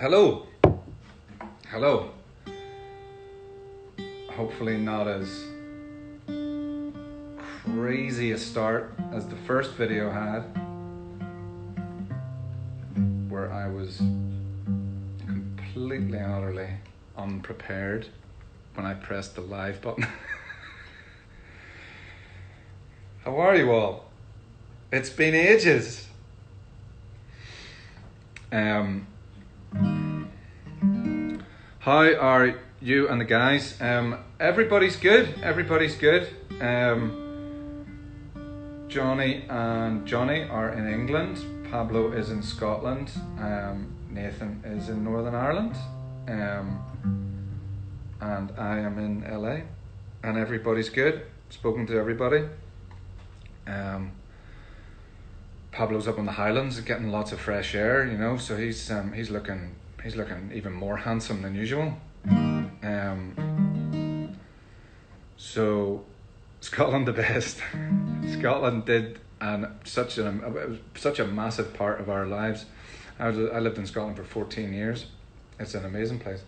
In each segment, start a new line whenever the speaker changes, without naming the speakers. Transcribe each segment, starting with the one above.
Hello. Hello. Hopefully not as crazy a start as the first video had, where I was completely and utterly unprepared when I pressed the live button. How are you all? It's been ages. How are you and the guys? Everybody's good. Everybody's good. Johnny and Johnny are in England. Pablo is in Scotland. Nathan is in Northern Ireland. And I am in LA. And everybody's good. Spoken to everybody. Pablo's up in the Highlands getting lots of fresh air, you know, so he's looking even more handsome than usual. So Scotland the best. Scotland did such a massive part of our lives. I lived in Scotland for 14 years. It's an amazing place.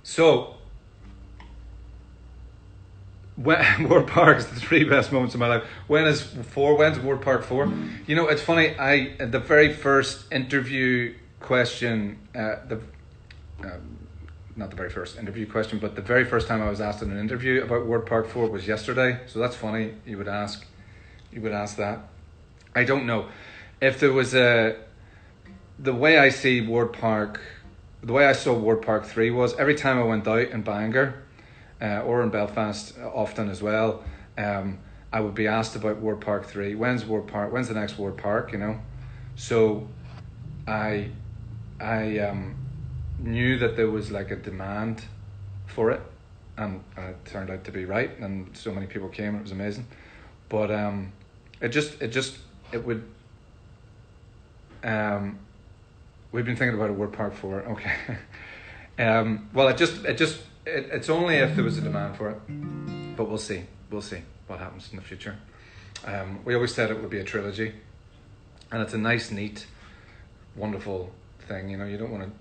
So Ward Park's the 3 best moments of my life. When's Ward Park 4? You know, it's funny, the very first interview question, not the very first interview question, but the very first time I was asked in an interview about Ward Park 4 was yesterday. So that's funny, you would ask that. I don't know. If there was the way I saw Ward Park 3 was every time I went out in Bangor, or in Belfast often as well, I would be asked about Ward Park 3. When's the next Ward Park, you know? So I knew that there was like a demand for it, and it turned out to be right, and so many people came and it was amazing. But we've been thinking about a Ward Park 4, okay. Well, it's only if there was a demand for it, but we'll see what happens in the future. We always said it would be a trilogy, and it's a nice, neat, wonderful thing. You know, you don't want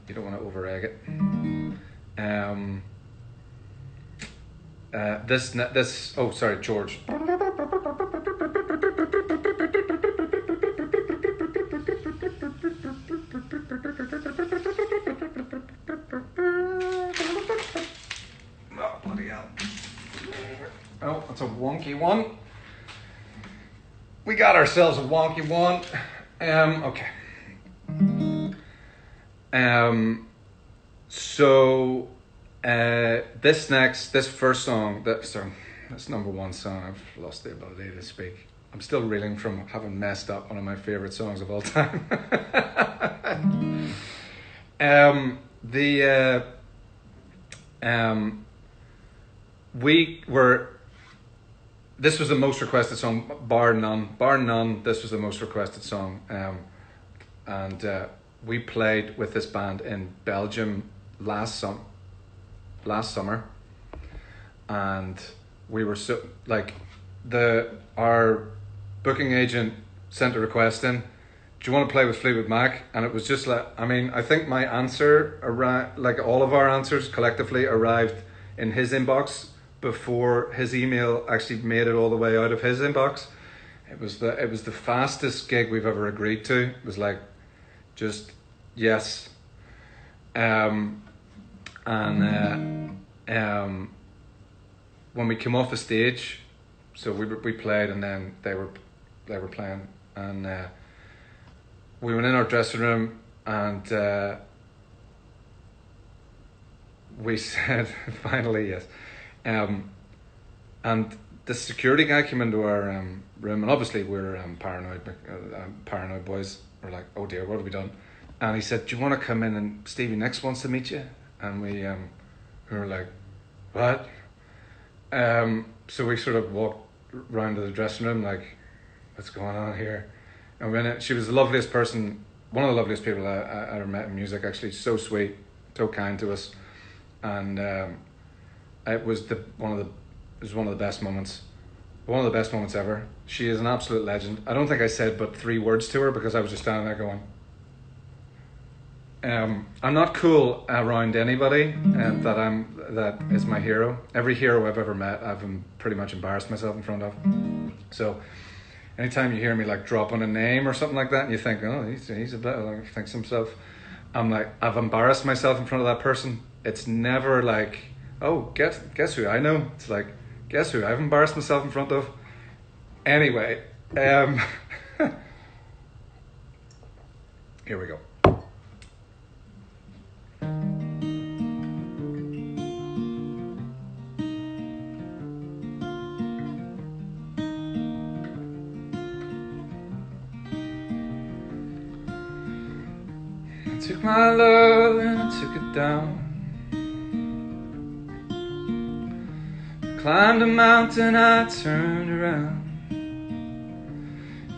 to over-egg it. Oh, sorry, George. Oh, that's a wonky one. We got ourselves a wonky one. Okay. So this first song, that's number one song. I've lost the ability to speak. I'm still reeling from having messed up one of my favorite songs of all time. This was the most requested song, bar none. This was the most requested song, and we played with this band in Belgium last summer, and we were so like our booking agent sent a request in. Do you want to play with Fleetwood Mac? And it was just like, I mean, I think my answer arrived, like all of our answers collectively arrived in his inbox before his email actually made it all the way out of his inbox. It was the fastest gig we've ever agreed to. It was like, just yes. When we came off the stage, so we played, and then they were playing, and we went in our dressing room, and we said finally yes. And the security guy came into our room, and obviously we're paranoid boys. We're like, oh dear, what have we done? And he said, do you want to come in, and Stevie Nicks wants to meet you? And we were like, what? So we sort of walked round to the dressing room like, what's going on here? And she was the loveliest person, one of the loveliest people I ever met in music, actually. So sweet, so kind to us, and it was one of the best moments One of the best moments ever. She is an absolute legend. I don't think I said but 3 words to her because I was just standing there going, I'm not cool around anybody that is my hero. Every hero I've ever met, I've pretty much embarrassed myself in front of. So anytime you hear me like dropping a name or something like that, and you think, oh, he's a bit like thinks himself, I'm like, I've embarrassed myself in front of that person. It's never like, oh, guess who I know. It's like, guess who I've embarrassed myself in front of. Anyway, here we go. I took my love and I took it down. Climbed a mountain, I turned around,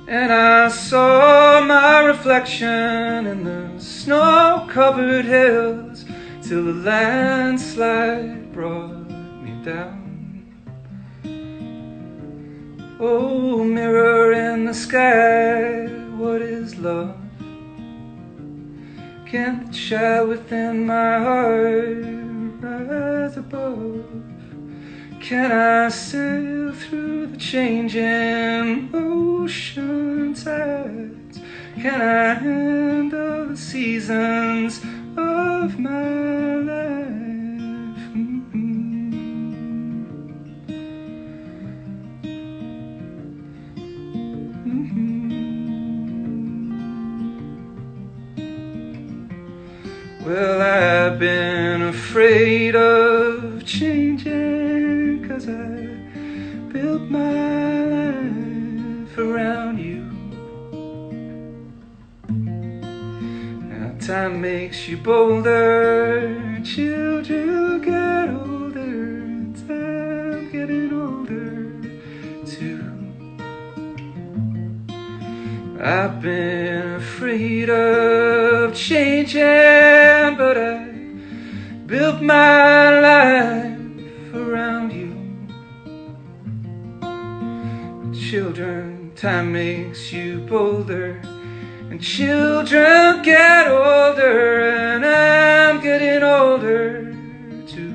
and I saw my reflection in the snow-covered hills, till the landslide brought me down. Oh, mirror in the sky, what is love? Can the child within my heart rise above? Can I sail through the changing ocean tides? Can I handle the seasons of my life? Well, I've been afraid of changing, 'cause I built my life around you. Now time makes you bolder, children get older, and I'm getting older too. I've been afraid of changing, but I built my life around you. Children, time makes you bolder, and children get older, and I'm getting older too.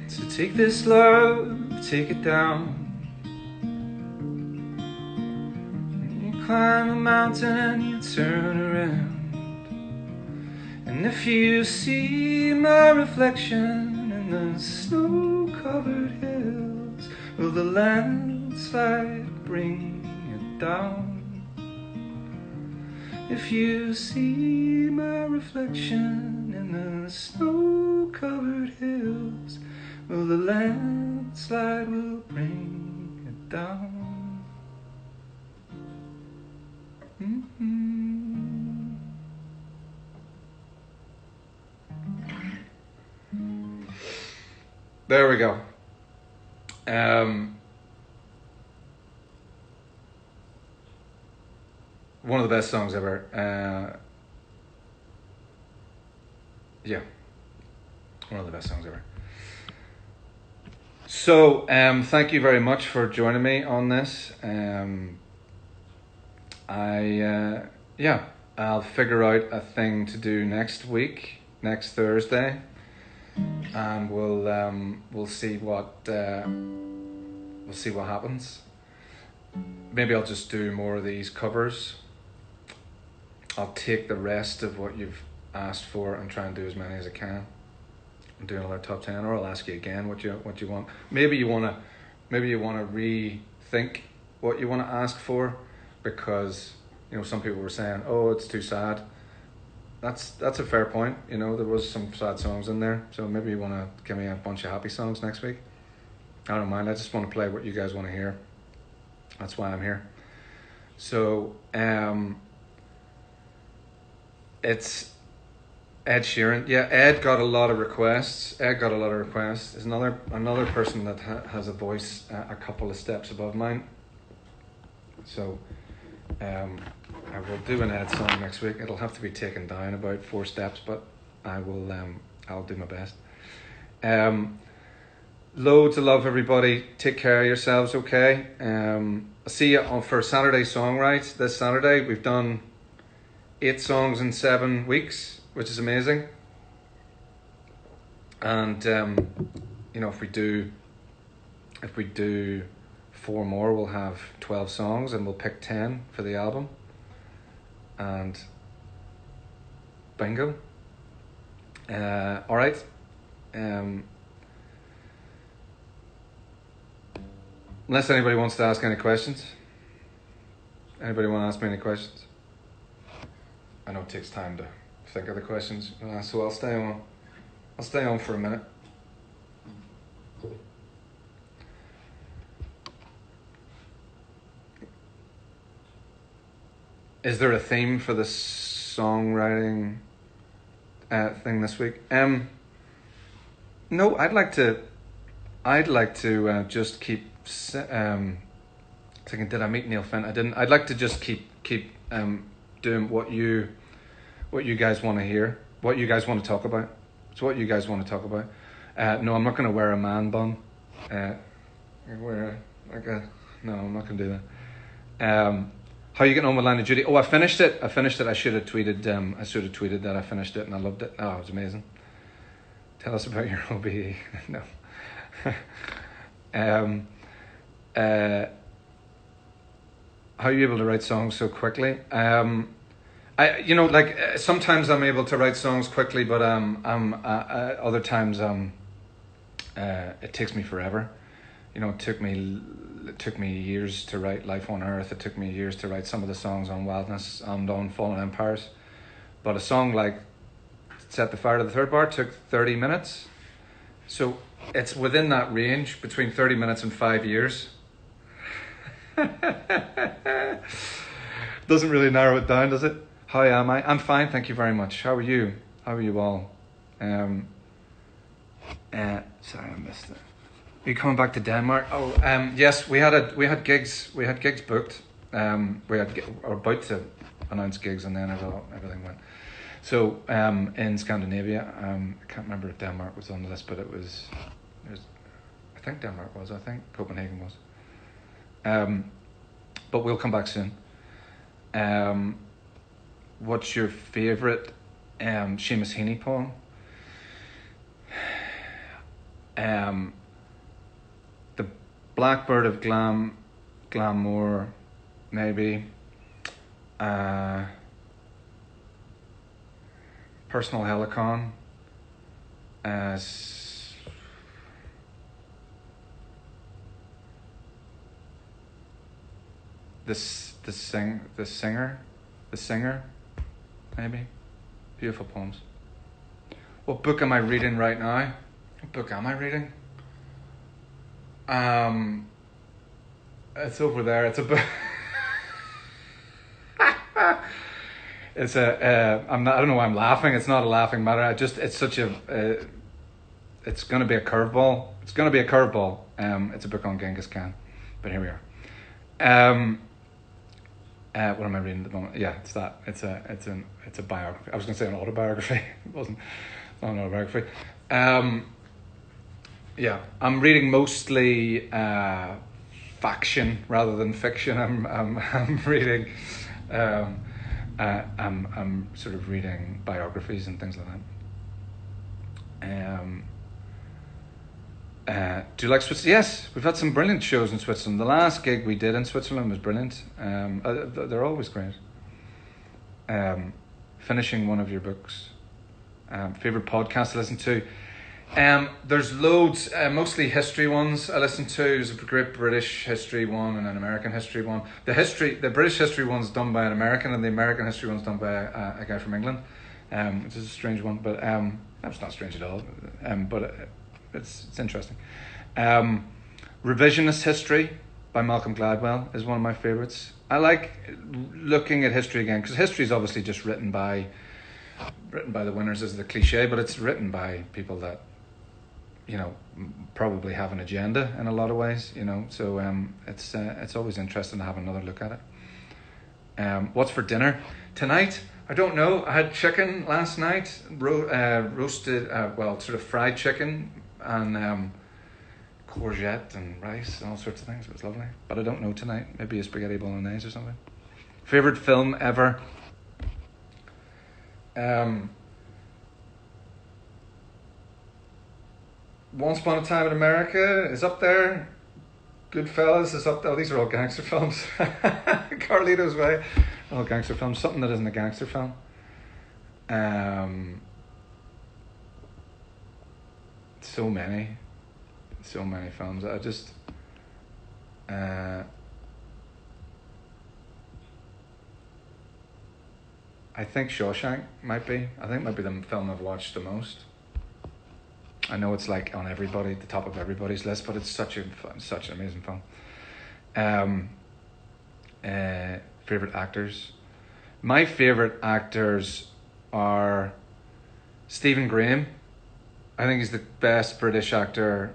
So take this love, take it down. Climb a mountain, you turn around, and if you see my reflection in the snow-covered hills, will the landslide bring it down? If you see my reflection in the snow-covered hills, will the landslide will bring it down? There we go. One of the best songs ever. Yeah, one of the best songs ever. So, thank you very much for joining me on this. I'll figure out a thing to do next week, next Thursday, and we'll see what happens. Maybe I'll just do more of these covers. I'll take the rest of what you've asked for and try and do as many as I can. And do another top 10, or I'll ask you again what you want. Maybe you wanna rethink what you want to ask for, because some people were saying, oh, it's too sad. That's a fair point. There was some sad songs in there, so maybe you want to give me a bunch of happy songs next week. I don't mind. I just want to play what you guys want to hear. That's why I'm here. So it's Ed Sheeran. Yeah, Ed got a lot of requests. There's another person that has a voice a couple of steps above mine. So, I will do an Ed song next week. It'll have to be taken down about 4 steps, but I will. I'll do my best. Loads of love, everybody. Take care of yourselves. Okay. I'll see you for Saturday Songwrite this Saturday. We've done 8 songs in 7 weeks, which is amazing. And if we do 4 more, we'll have 12 songs, and we'll pick 10 for the album. And bingo. All right. Unless anybody wants to ask any questions. Anybody want to ask me any questions? I know it takes time to think of the questions, so I'll stay on. I'll stay on for a minute. Is there a theme for the songwriting thing this week? No, I'd like to just keep. Thinking, did I meet Neil Finn? I didn't. I'd like to just keep doing what you guys want to hear, what you guys want to talk about. It's what you guys want to talk about. No, I'm not going to wear a man bun. No, I'm not going to do that. How are you getting on with Line of Duty? Oh, I finished it. I should have tweeted. That I finished it and I loved it. Oh, it was amazing. Tell us about your OBE. No. How are you able to write songs so quickly? Sometimes I'm able to write songs quickly, but other times it takes me forever. It took me years to write Life on Earth. It took me years to write some of the songs on Wildness and on Fallen Empires. But a song like Set the Fire to the Third Bar took 30 minutes. So it's within that range, between 30 minutes and 5 years. Doesn't really narrow it down, does it? How am I? I'm fine, thank you very much. How are you? How are you all? Sorry, I missed it. Are you coming back to Denmark? Oh, yes, we had gigs booked. We're about to announce gigs, and then everything went. So in Scandinavia, I can't remember if Denmark was on the list, but I think Denmark was. I think Copenhagen was. But we'll come back soon. What's your favourite Seamus Heaney poem? The Blackbird of Glamore, maybe. Personal Helicon. The singer, maybe. Beautiful poems. What book am I reading right now? What book am I reading? It's over there. It's a book. It's a. I don't know why I'm laughing. It's not a laughing matter. It's such a. It's going to be a curveball. It's going to be a curveball. It's a book on Genghis Khan, but here we are. What am I reading at the moment? Yeah, it's that. It's a biography. I was going to say an autobiography. It wasn't. It's not an autobiography. Yeah, I'm reading mostly faction rather than fiction. I'm reading. I'm sort of reading biographies and things like that. Do you like Switzerland? Yes, we've had some brilliant shows in Switzerland. The last gig we did in Switzerland was brilliant. They're always great. Finishing one of your books. Favorite podcast to listen to? There's loads, mostly history ones I listen to. There's a great British history one and an American history one. The British history one's done by an American, and the American history one's done by a guy from England, which is a strange one, but that's not strange at all. But it's interesting. Revisionist history by Malcolm Gladwell is one of my favorites. I like looking at history again, because history is obviously just written by written by the winners is the cliche, but it's written by people that, you know, probably have an agenda in a lot of ways, you know. So it's always interesting to have another look at it. What's for dinner tonight? I don't know. I had chicken last night, roasted, sort of fried chicken and courgette and rice and all sorts of things. It was lovely. But I don't know tonight. Maybe a spaghetti bolognese or something. Favorite film ever? Once Upon a Time in America is up there. Goodfellas is up there. Oh, these are all gangster films. Carlito's Way. All gangster films. Something that isn't a gangster film. So many films. I just I think Shawshank might be the film I've watched the most. I know it's like on the top of everybody's list, but it's such an amazing film. Favorite actors. My favorite actors are Stephen Graham. I think he's the best British actor.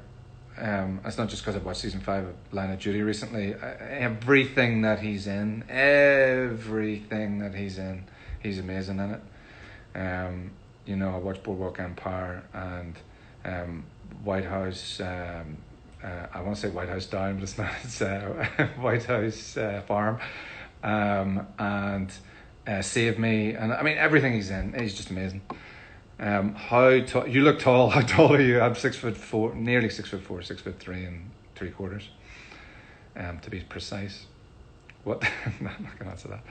It's not just because I've watched season 5 of Line of Duty recently. Everything that he's in, he's amazing in it. You know, I watched Boardwalk Empire and White House. I want to say White House Down, but it's not. It's White House Farm, and Save Me, and I mean everything he's in. He's just amazing. You look tall. How tall are you? I'm 6'4", nearly 6'4", 6'3" 3/4. To be precise. What? No, I'm not gonna answer that.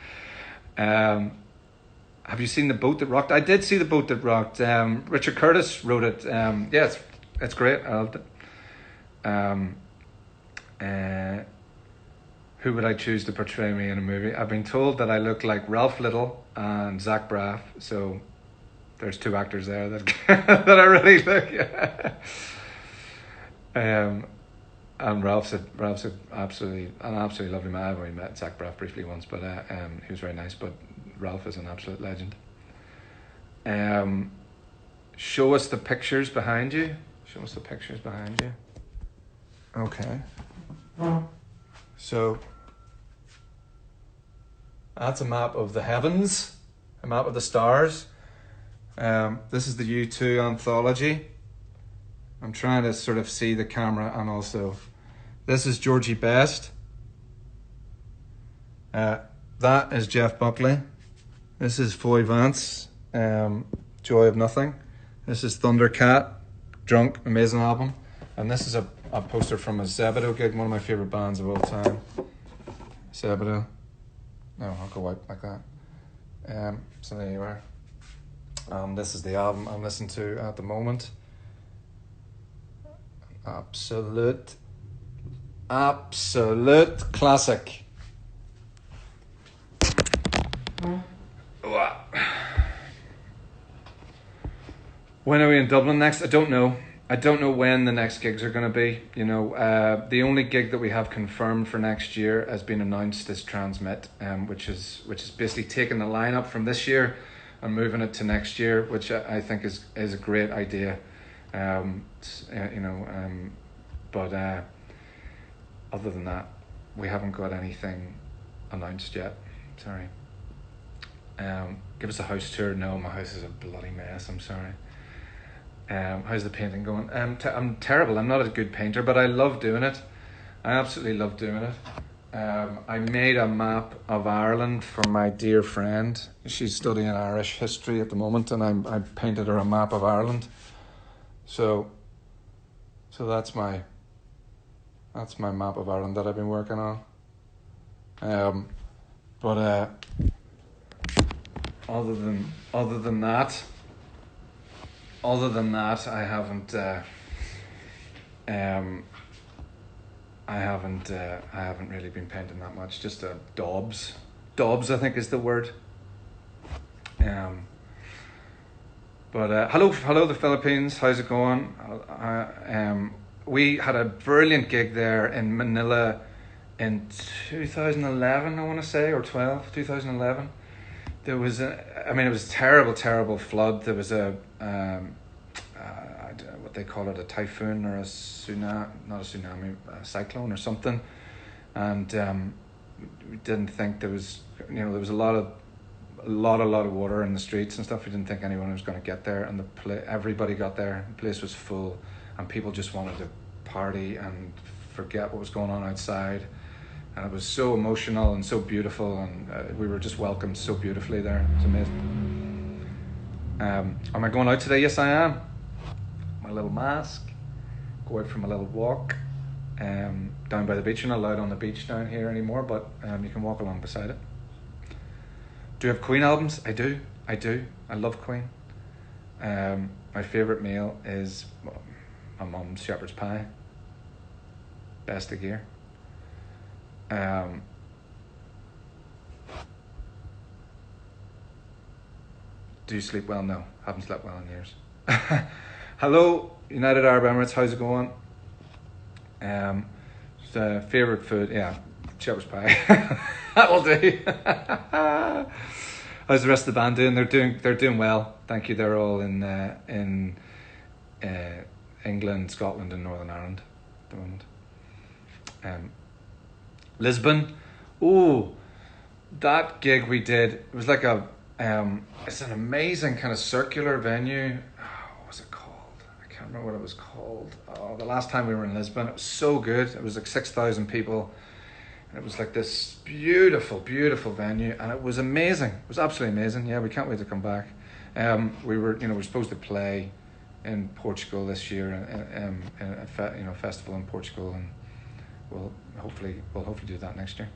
Have you seen The Boat That Rocked? I did see The Boat That Rocked. Richard Curtis wrote it. Yeah, it's great. I loved it. Who would I choose to portray me in a movie? I've been told that I look like Ralph Little and Zach Braff. So there's 2 actors there that that I really look. And Ralph's an absolutely lovely man. I've only met Zach Braff briefly once, but he was very nice. But Ralph is an absolute legend. Show us the pictures behind you. Okay. So that's a map of the heavens, a map of the stars. This is the U2 anthology. I'm trying to sort of see the camera, and also this is Georgie Best. That is Jeff Buckley. This is Floyd Vance, Joy of Nothing. This is Thundercat, Drunk, amazing album. And this is a poster from a Zebedo gig, one of my favourite bands of all time. Zebedo. No, I'll go out like that. So there you are. This is the album I'm listening to at the moment. Absolute classic. When are we in Dublin next? I don't know. I don't know when the next gigs are going to be. You know, the only gig that we have confirmed for next year has been announced as Transmit, which is basically taking the lineup from this year and moving it to next year, which I think is a great idea. But other than that, we haven't got anything announced yet. Sorry. Give us a house tour. No, my house is a bloody mess. I'm sorry. How's the painting going? I'm terrible. I'm not a good painter, but I love doing it. I absolutely love doing it. I made a map of Ireland for my dear friend. She's studying Irish history at the moment, and I painted her a map of Ireland. So that's my map of Ireland that I've been working on. But other than that, I haven't really been painting that much. Just daubs, I think is the word. But hello the Philippines. How's it going? We had a brilliant gig there in Manila in 2011, I want to say, or 2011. There was it was a terrible, terrible flood. There was what they call it, a typhoon or a tsunami, not a tsunami, a cyclone or something. And we didn't think there was a lot of water in the streets and stuff. We didn't think anyone was going to get there, and everybody got there. The place was full, and people just wanted to party and forget what was going on outside. And it was so emotional and so beautiful, and we were just welcomed so beautifully there. It was amazing. Am I going out today? Yes, I am. My little mask. Go out for my little walk. Down by the beach. You're not allowed on the beach down here anymore, but you can walk along beside it. Do you have Queen albums? I do. I love Queen. My favourite meal is my mum's shepherd's pie. Best of gear. Do you sleep well? No, haven't slept well in years. Hello, United Arab Emirates. How's it going? Favorite food? Yeah, shepherd's pie. That'll do. How's the rest of the band doing? They're doing well. Thank you. They're all in England, Scotland, and Northern Ireland at the moment. Lisbon. Oh, that gig we did, it was like it's an amazing kind of circular venue. What was it called? I can't remember what it was called. Oh, the last time we were in Lisbon, it was so good. It was like 6,000 people. And it was like this beautiful, beautiful venue, and it was amazing. It was absolutely amazing. Yeah, we can't wait to come back. We were supposed to play in Portugal this year, in a festival in Portugal, and we'll hopefully do that next year.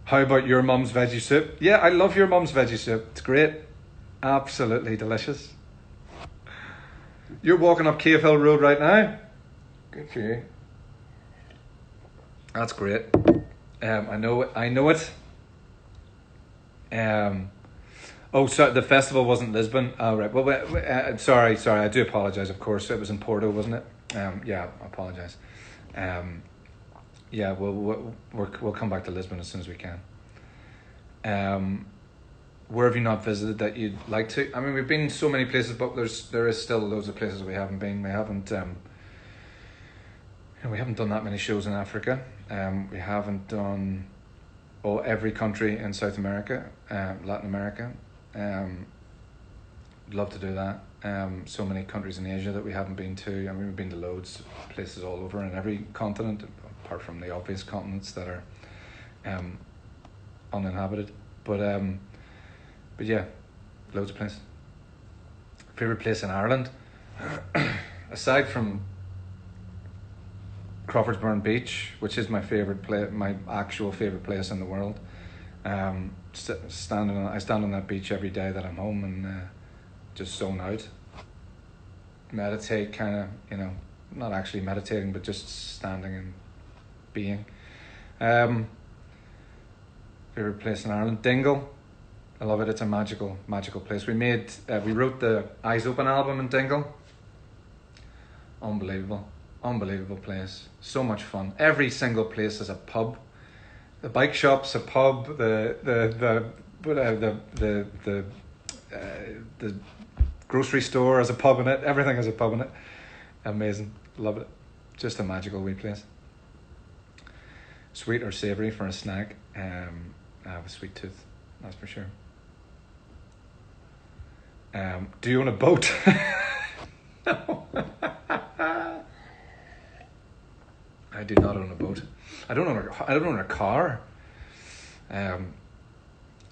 How about your mum's veggie soup? Yeah, I love your mum's veggie soup. It's great, absolutely delicious. You're walking up Cave Hill Road right now. Good for you. That's great. I know it. Oh, so the festival wasn't Lisbon. Oh, right. Well, sorry. I do apologise. Of course, it was in Porto, wasn't it? Yeah, I apologise. Yeah, we'll come back to Lisbon as soon as we can. Where have you not visited that you'd like to? I mean, we've been so many places, but there is still loads of places we haven't been. We haven't done that many shows in Africa. We haven't done every country in South America, Latin America. Love to do that. So many countries in Asia that we haven't been to. I mean, we've been to loads of places all over in every continent, apart from the obvious continents that are uninhabited. But yeah, loads of places. Favorite place in Ireland, aside from Crawfordsburn Beach, which is my favorite place, my actual favorite place in the world. I stand on that beach every day that I'm home and just zone out, meditate, kind of, not actually meditating, but just standing and being. Favorite place in Ireland, Dingle. I love it. It's a magical place. We wrote the Eyes Open album in Dingle. Unbelievable place. So much fun. Every single place is a pub. The bike shop's a pub. The grocery store has a pub in it. Everything has a pub in it. Amazing. Love it. Just a magical wee place. Sweet or savoury for a snack. I have a sweet tooth, that's for sure. Do you own a boat? No. I do not own a boat. I don't own a car. I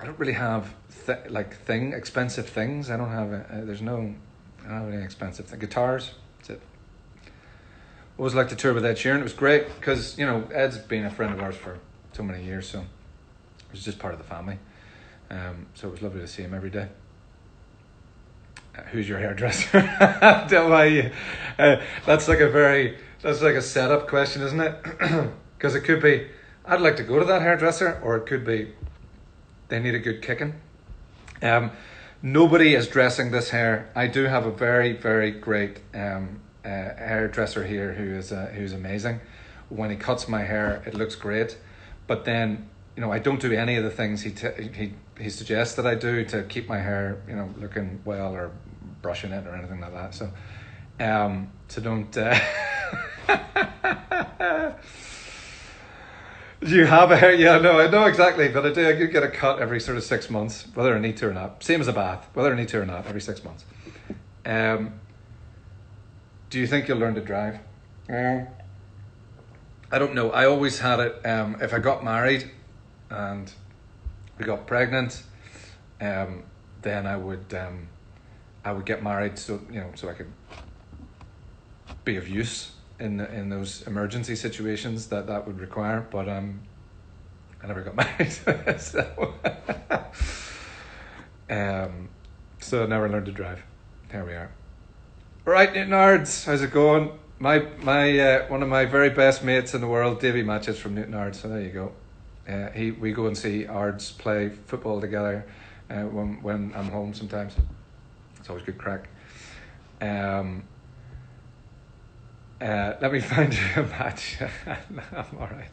don't really have expensive things. I don't have I don't have any expensive things. Guitars, that's it. Always liked to tour with Ed Sheeran. It was great because Ed's been a friend of ours for so many years, so it was just part of the family. So it was lovely to see him every day. Who's your hairdresser? Don't I? That's like a setup question, isn't it? Because it could be, I'd like to go to that hairdresser, or it could be, they need a good kicking. Nobody is dressing this hair. I do have a very, very great hairdresser here who's amazing. When he cuts my hair, it looks great, but then, you know, I don't do any of the things he suggests that I do to keep my hair, you know, looking well, or brushing it or anything like that. So don't. Do you have a hair? Yeah, no, I know exactly, but I do. I do get a cut every sort of 6 months, whether I need to or not. Same as a bath, whether I need to or not, every 6 months. Do you think you'll learn to drive? I don't know. I always had it. If I got married and we got pregnant, then I would get married, so I could be of use in those emergency situations that would require. But I never got married, so I never learned to drive. Here we are. Right, Newtonards, how's it going? My one of my very best mates in the world, Davy Matches from Newtonards. So there you go. We go and see Ards play football together when I'm home sometimes. It's always good crack. Let me find you a match. I'm all right.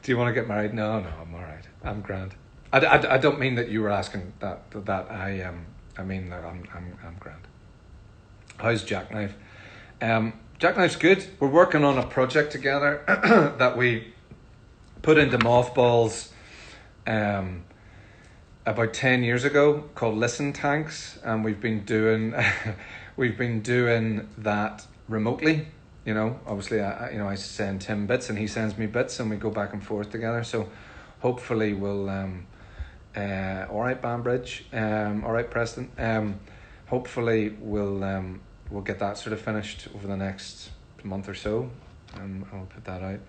Do you want to get married? No, I'm all right. I'm grand. I don't mean that you were asking that. I mean that I'm grand. How's Jackknife? Jackknife's good. We're working on a project together that we put into mothballs about 10 years ago, called Listen Tanks, and we've been doing that remotely. You know, obviously, I send him bits and he sends me bits, and we go back and forth together. So hopefully we'll all right, Banbridge, all right, Preston. Hopefully we'll get that sort of finished over the next month or so, and I'll put that out.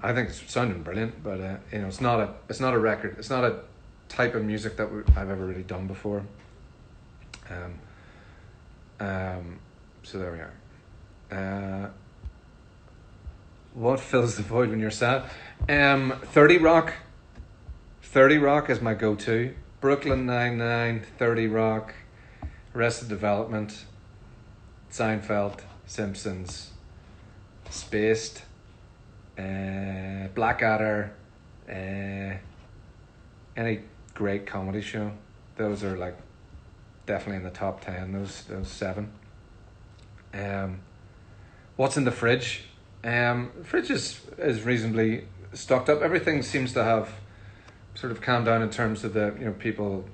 I think it's sounding brilliant, but it's not a record. It's not a type of music that I've ever really done before. So there we are. What fills the void when you're sad? 30 Rock. 30 Rock is my go-to. Brooklyn Nine-Nine, 30 Rock, Arrested Development, Seinfeld, Simpsons, Spaced, Blackadder, any great comedy show. Those are like definitely in the top 10. Those 7. What's in the fridge? The fridge is reasonably stocked up. Everything seems to have sort of calmed down in terms of the people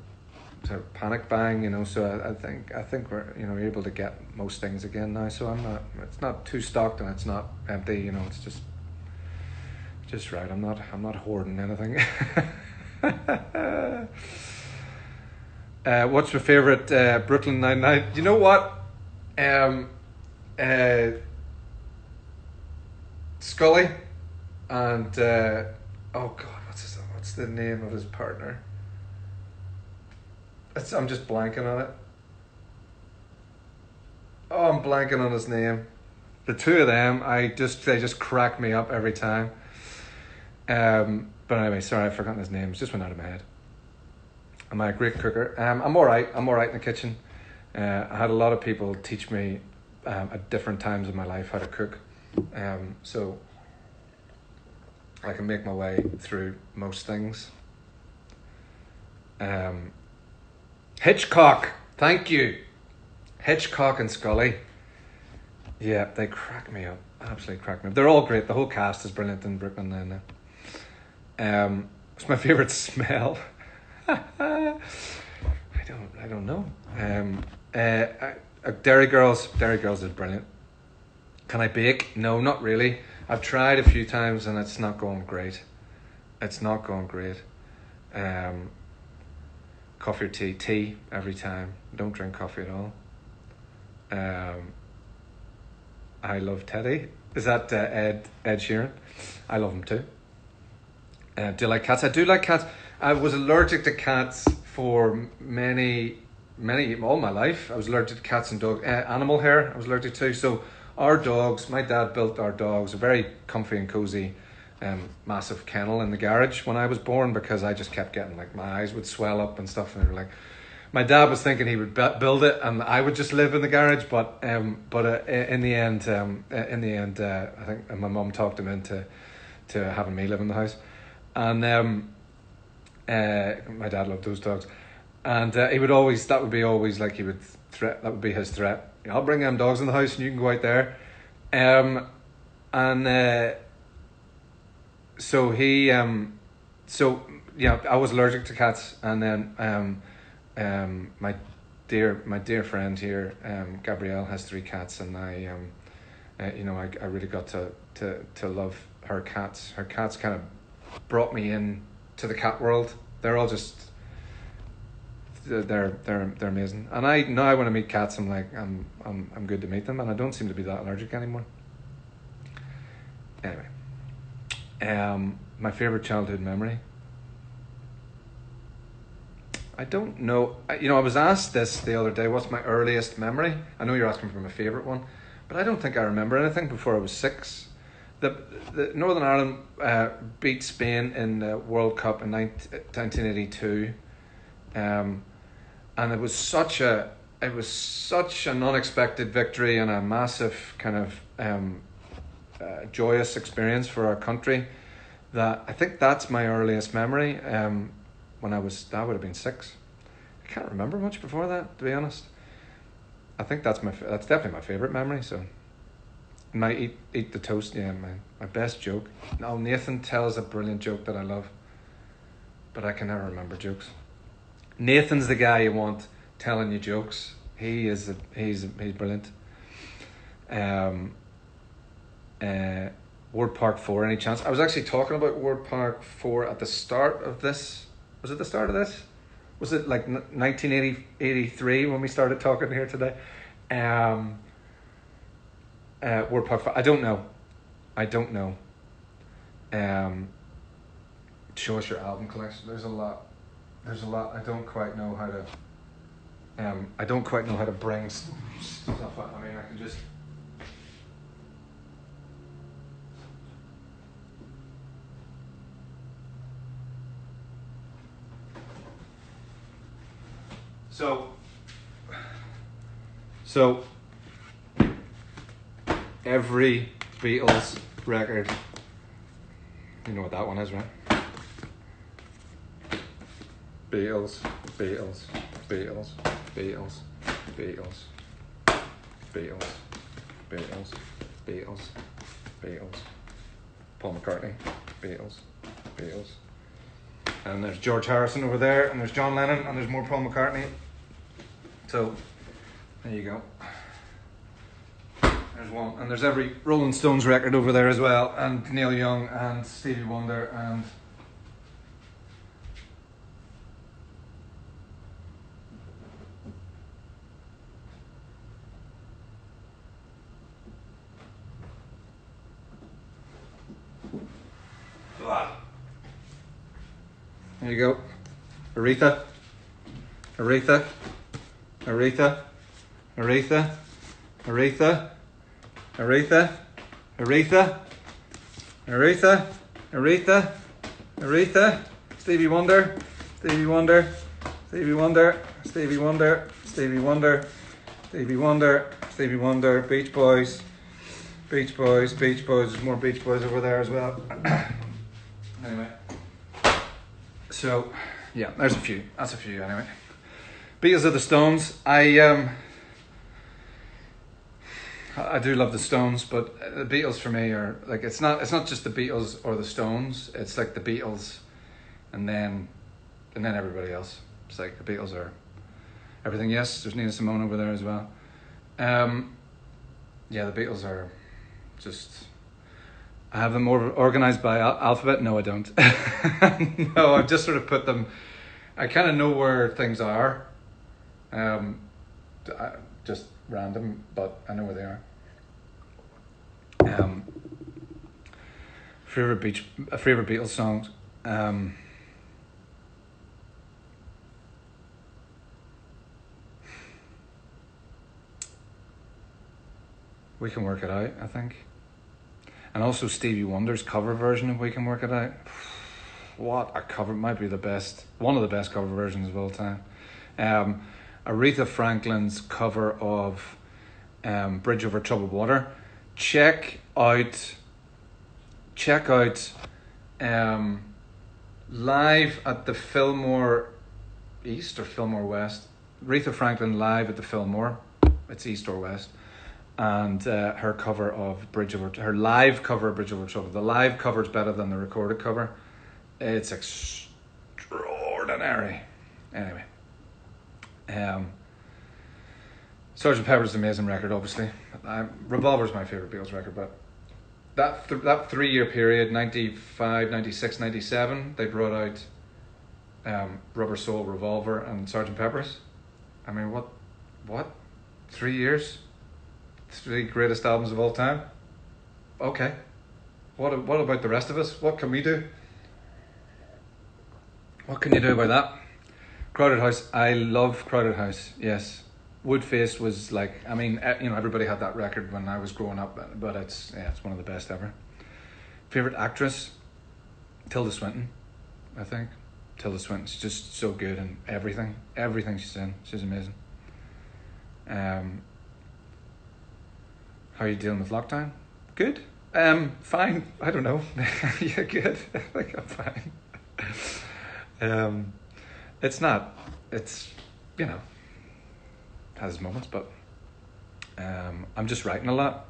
sort of panic buying. So I think we're able to get most things again now. So it's not too stocked and it's not empty. It's just right. I'm not hoarding anything. What's your favorite Brooklyn Nine-Nine? You know what? Scully and oh god, what's the name of his partner? I'm just blanking on it. Oh, I'm blanking on his name. The two of them, they just crack me up every time. But anyway, sorry, I've forgotten his name. It just went out of my head. Am I a great cooker? I'm all right. I'm all right in the kitchen. I had a lot of people teach me at different times in my life how to cook. So I can make my way through most things. Hitchcock, thank you. Hitchcock and Scully. Yeah, they crack me up. Absolutely crack me up. They're all great. The whole cast is brilliant in Brooklyn Nine-Nine. What's my favourite smell? I don't know. Dairy Girls is brilliant. Can I bake? No, not really. I've tried a few times and it's not going great. Coffee or tea? Tea every time. Don't drink coffee at all. I love Teddy. Is that Ed Sheeran? I love him too. Do you like cats? I do like cats. I was allergic to cats for all my life. I was allergic to cats and dogs. Animal hair I was allergic to. So our dogs, my dad built our dogs a very comfy and cozy massive kennel in the garage when I was born, because I just kept getting, like, my eyes would swell up and stuff, and they were like, my dad was thinking he would build it and I would just live in the garage, but in the end, I think my mum talked him into to having me live in the house, and my dad loved those dogs, and he would always that would be his threat. I'll bring them dogs in the house and you can go out there, so he I was allergic to cats, and then my dear friend here, Gabrielle, has 3 cats, and I really got to love her cats. Her cats kind of brought me in to the cat world. They're all just they're amazing. And now when I meet cats, I'm like I'm good to meet them, and I don't seem to be that allergic anymore. Anyway, my favorite childhood memory. I don't know. I was asked this the other day. What's my earliest memory? I know you're asking for my favorite one, but I don't think I remember anything before I was 6. The Northern Ireland beat Spain in the World Cup in 1982, and it was such an unexpected victory and a massive kind of joyous experience for our country, that I think that's my earliest memory. That would have been 6. I can't remember much before that, to be honest. I think that's definitely my favorite memory. So, my eat the toast. Yeah, my best joke. No, Nathan tells a brilliant joke that I love, but I can never remember jokes. Nathan's the guy you want telling you jokes. He's brilliant. Ward Park 4. Any chance? I was actually talking about Ward Park 4 at the start of this. Was it the start of this? Was it like 1983 when we started talking here today? Word Park 5. I don't know. Show us your album collection. There's a lot. I don't quite know how to bring stuff up. I mean, I can just. So every Beatles record, you know what that one is, right? Beatles. Paul McCartney, Beatles. And there's George Harrison over there, and there's John Lennon, and there's more Paul McCartney. So, there you go. There's one. And there's every Rolling Stones record over there as well, and Neil Young, and Stevie Wonder, and... There you go. Aretha. Stevie Wonder. Beach Boys. There's more Beach Boys over there as well. Anyway. So, yeah, there's a few. That's a few anyway. Beatles of the Stones. I do love the Stones, but the Beatles for me are like it's not just the Beatles or the Stones. It's like the Beatles, and then everybody else. It's like the Beatles are everything. Yes, there's Nina Simone over there as well. Yeah, the Beatles are just. I have them more organized by alphabet. No, I don't. No, I've just sort of put them. I kind of know where things are. Just random, but I know where they are. Favorite Beatles songs. We Can Work It Out, I think. And also Stevie Wonder's cover version of We Can Work It Out. What a cover. Might be one of the best cover versions of all time. Aretha Franklin's cover of Bridge Over Troubled Water. Check out check out live at the Fillmore East or Fillmore West. Aretha Franklin live at the Fillmore. It's East or West. And her cover of her live cover of Bridge Over Trouble. The live cover is better than the recorded cover. It's extraordinary. Anyway. Sgt. Pepper's an amazing record, obviously. Revolver's my favourite Beatles record, but that 3-year period, 95, 96, 97, they brought out Rubber Soul, Revolver, and Sgt. Pepper's. I mean, what? 3 years? 3 greatest albums of all time? Okay. What about the rest of us? What can we do? What can you do about that? Crowded House. I love Crowded House, yes. Woodface was like, I mean, everybody had that record when I was growing up, but it's one of the best ever. Favourite actress? Tilda Swinton, I think. Tilda Swinton's just so good in everything she's in. She's amazing. How are you dealing with lockdown? Good. Fine. I don't know. Yeah, good. I think I'm fine. It's not. It's, has its moments, but I'm just writing a lot.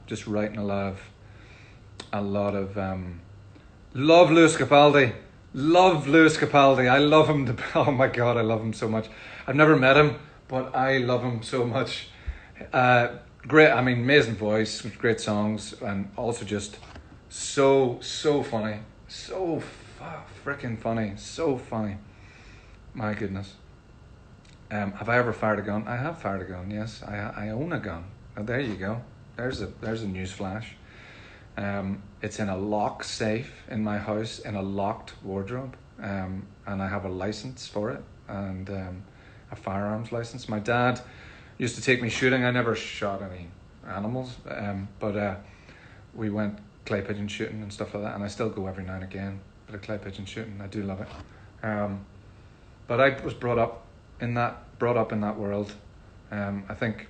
Love Lewis Capaldi. I love him. Oh my God, I love him so much. I've never met him, but I love him so much. Great, I mean, amazing voice, great songs, and also just so funny. So freaking funny. So funny. My goodness. Have I ever fired a gun? I have fired a gun, yes. I own a gun. Oh, there you go. There's a news flash. It's in a lock safe in my house, in a locked wardrobe. And I have a license for it, and a firearms license. My dad used to take me shooting. I never shot any animals, but we went clay pigeon shooting and stuff like that, and I still go every now and again. Bit of clay pigeon shooting, I do love it. But I was brought up in that world. I think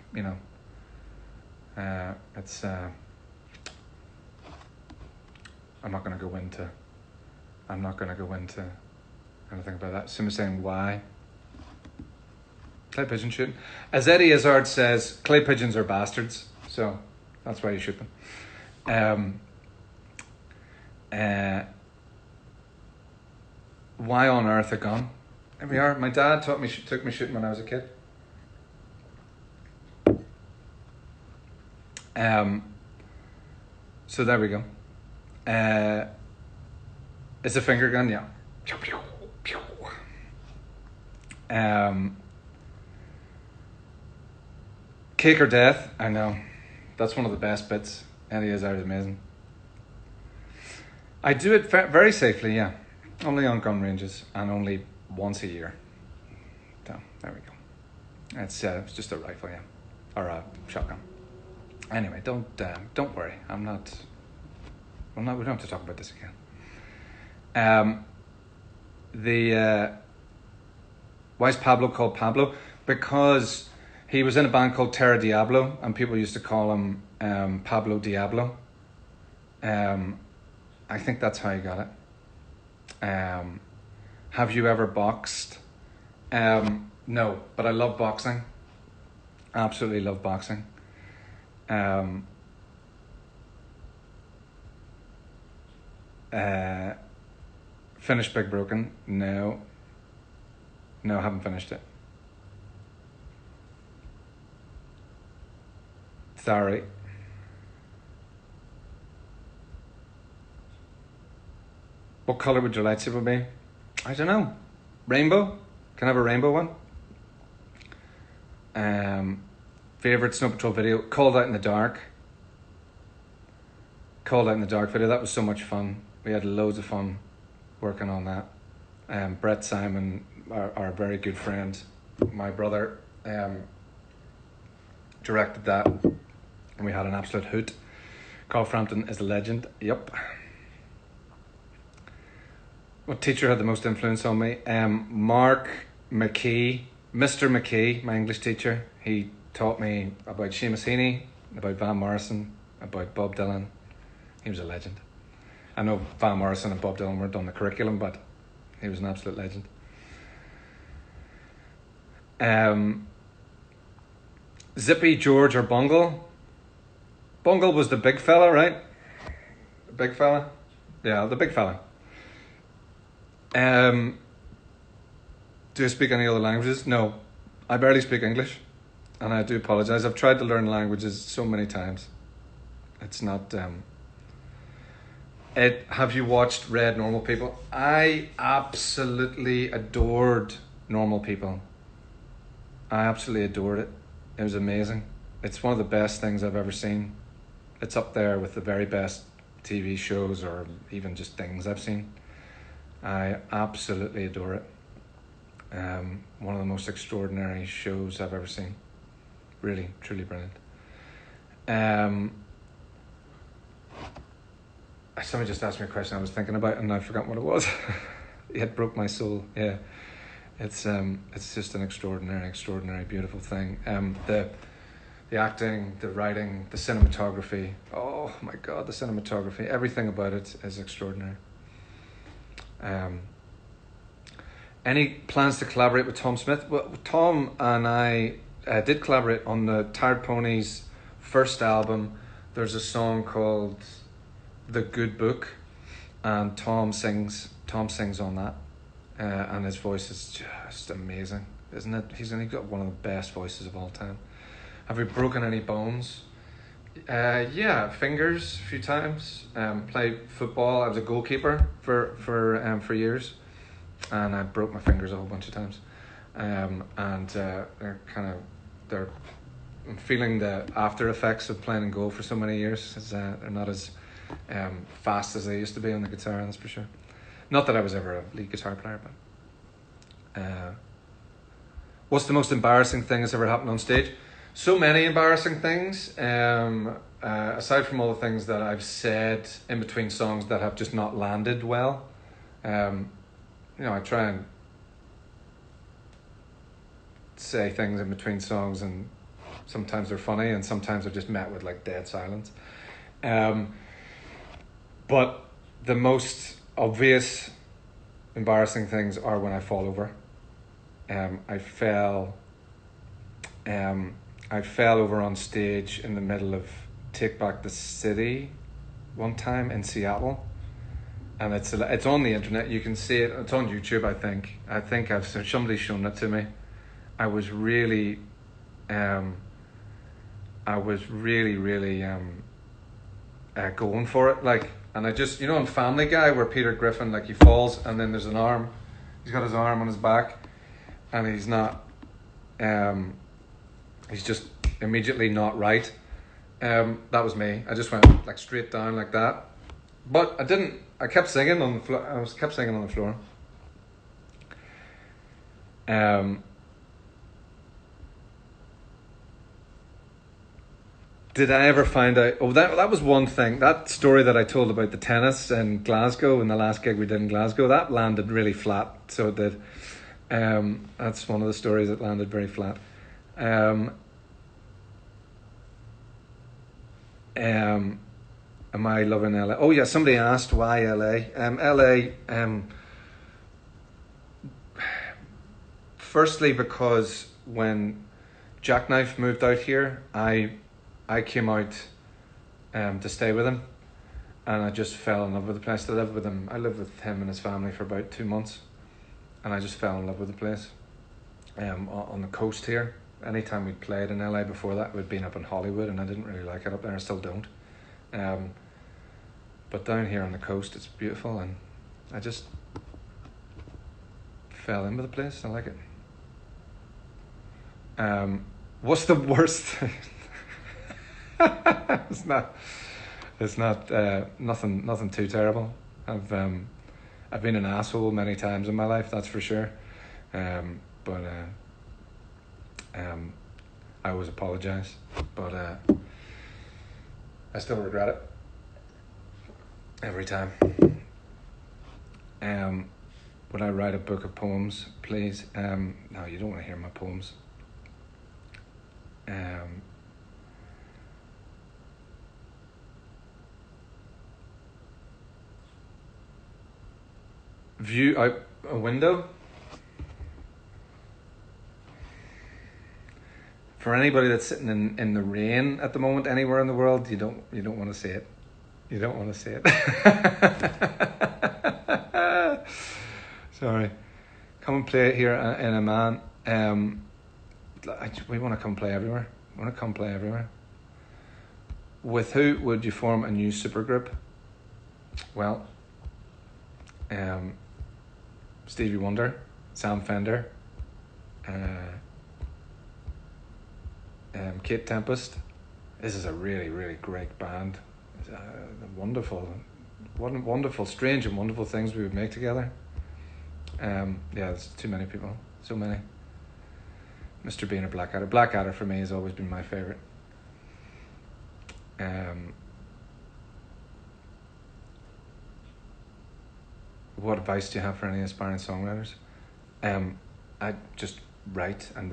it's. I'm not going to go into anything about that. Someone's saying why. Clay pigeon shooting. As Eddie Izzard says, clay pigeons are bastards, so that's why you shoot them. Why on earth a gun? There we are. My dad took me shooting when I was a kid. So there we go. It's a finger gun, yeah. Cake or death? I know. That's one of the best bits. Eddie Izzard is amazing. I do it very safely, yeah. Only on gun ranges and only once a year. So there we go. It's just a rifle, yeah, or a shotgun. Anyway, don't worry. We don't have to talk about this again. Why is Pablo called Pablo? Because he was in a band called Terra Diablo, and people used to call him Pablo Diablo. I think that's how he got it. Have you ever boxed? No, but I love boxing. Absolutely love boxing. Finished Big Broken? No, I haven't finished it. Sorry. What colour would your lightsaber be? I don't know. Rainbow? Can I have a rainbow one? Favourite Snow Patrol video? Called Out in the Dark. Called Out in the Dark video. That was so much fun. We had loads of fun working on that. Brett Simon, our very good friend, my brother, directed that. And we had an absolute hoot. Carl Frampton is a legend. Yep. What teacher had the most influence on me? Mark McKee, Mr. McKee, my English teacher. He taught me about Seamus Heaney, about Van Morrison, about Bob Dylan. He was a legend. I know Van Morrison and Bob Dylan weren't on the curriculum, but he was an absolute legend. Zippy, George, or Bungle? Bungle was the big fella, right? The big fella? Yeah, the big fella. Do I speak any other languages? No. I barely speak English. And I do apologise. I've tried to learn languages so many times. It's not... Have you watched Red Normal People? I absolutely adored Normal People. I absolutely adored it. It was amazing. It's one of the best things I've ever seen. It's up there with the very best TV shows or even just things I've seen. I absolutely adore it. One of the most extraordinary shows I've ever seen. Really, truly brilliant. Somebody just asked me a question I was thinking about and I forgot what it was. It broke my soul. Yeah, it's just an extraordinary, beautiful thing. The acting, the writing, the cinematography. Oh my God, the cinematography! Everything about it is extraordinary. Any plans to collaborate with Tom Smith? Well, Tom and I did collaborate on the Tired Ponies' first album. There's a song called "The Good Book," and Tom sings on that, and his voice is just amazing, isn't it? He's got one of the best voices of all time. Have we broken any bones? Yeah, fingers a few times. Played football. I was a goalkeeper for years, and I broke my fingers a whole bunch of times. I'm feeling the after effects of playing in goal for so many years. They're not as fast as they used to be on the guitar, that's for sure. Not that I was ever a lead guitar player, but what's the most embarrassing thing that's ever happened on stage? So many embarrassing things. Aside from all the things that I've said in between songs that have just not landed well. I try and say things in between songs, and sometimes they're funny, and sometimes they're just met with like dead silence. But the most obvious embarrassing things are when I fall over. I fell over on stage in the middle of Take Back the City one time in Seattle, and it's on the internet. You can see it. It's on YouTube. I think somebody's shown it to me. I was really going for it, like, and I just, in Family Guy where Peter Griffin, like, he falls and then there's an arm. He's got his arm on his back, and he's not. He's just immediately not right. That was me. I just went like straight down like that, but I didn't. I kept singing on the floor. Kept singing on the floor. Did I ever find out? Oh, that was one thing. That story that I told about the tennis in Glasgow, in the last gig we did in Glasgow, that landed really flat. So it did. That's one of the stories that landed very flat. Am I loving LA? Oh yeah, somebody asked why LA. LA. Firstly, because when Jackknife moved out here, I came out to stay with him, and I just fell in love with the place. I lived with him and his family for about 2 months, and I just fell in love with the place. On the coast here. Anytime we'd played in LA before that, we'd been up in Hollywood, and I didn't really like it up there. I still don't. But down here on the coast, it's beautiful, and I just fell in with the place. I like it. What's the worst thing? It's not nothing too terrible. I've been an asshole many times in my life, that's for sure. But I always apologize, but I still regret it every time. Would I write a book of poems, please? No, you don't want to hear my poems. View out a window. For anybody that's sitting in the rain at the moment anywhere in the world, you don't want to see it. You don't want to see it. Sorry. Come and play it here in a man. We want to come play everywhere. We want to come play everywhere. With who would you form a new supergroup? Well, Stevie Wonder, Sam Fender, Kate Tempest. This is a really, really great band. Wonderful, strange and wonderful things we would make together. There's too many people, so many. Mr. Bean or Blackadder. Blackadder for me has always been my favourite. What advice do you have for any aspiring songwriters? I just write and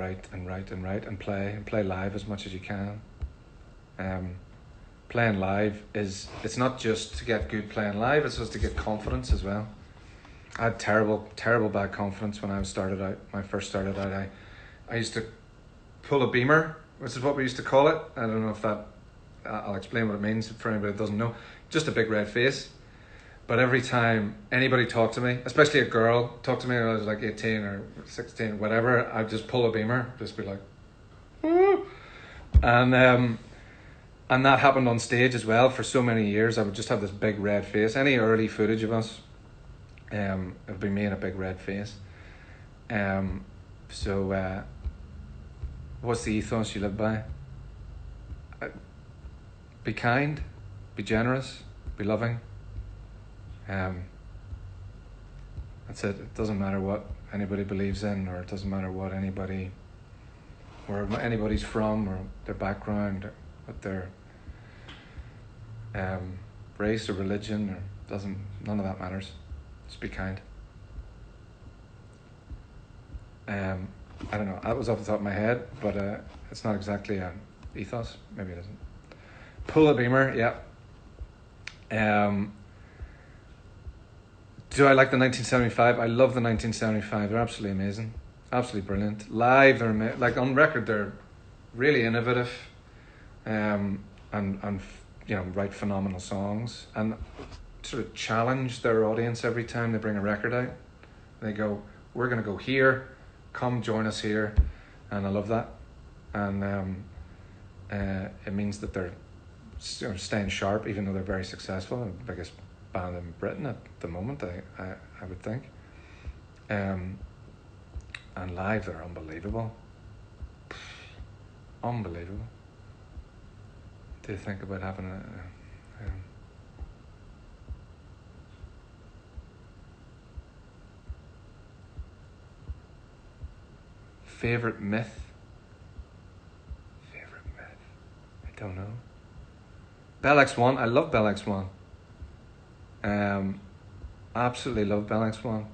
play live as much as you can. Playing live it's not just to get good playing live, it's just to get confidence as well. I had terrible bad confidence when I first started out. I used to pull a beamer, which is what we used to call it. I don't know if that, I'll explain what it means for anybody that doesn't know. Just a big red face. But every time anybody talked to me, especially a girl talked to me when I was like 18 or 16, whatever, I'd just pull a beamer, just be like, woo! And that happened on stage as well for so many years. I would just have this big red face. Any early footage of us, it would be me in a big red face. So what's the ethos you live by? Be kind, be generous, be loving. That's it. It doesn't matter what anybody believes in, or it doesn't matter where anybody's from, or their background, or what their race or religion, or none of that matters. Just be kind. I don't know, that was off the top of my head, but it's not exactly an ethos. Maybe it isn't. Pull a beamer, yeah. Do I like the 1975? I love the 1975. They're absolutely amazing, absolutely brilliant. Live, they're like on record, they're really innovative, and write phenomenal songs, and sort of challenge their audience every time they bring a record out. They go, "We're going to go here. Come join us here," and I love that. And it means that they're staying sharp, even though they're very successful. The biggest band in Britain at the moment, I would think. And live, they're unbelievable. Unbelievable. Do you think about having a favorite myth? I don't know. Bell X1. I love Bell X1. Absolutely love Bell X1.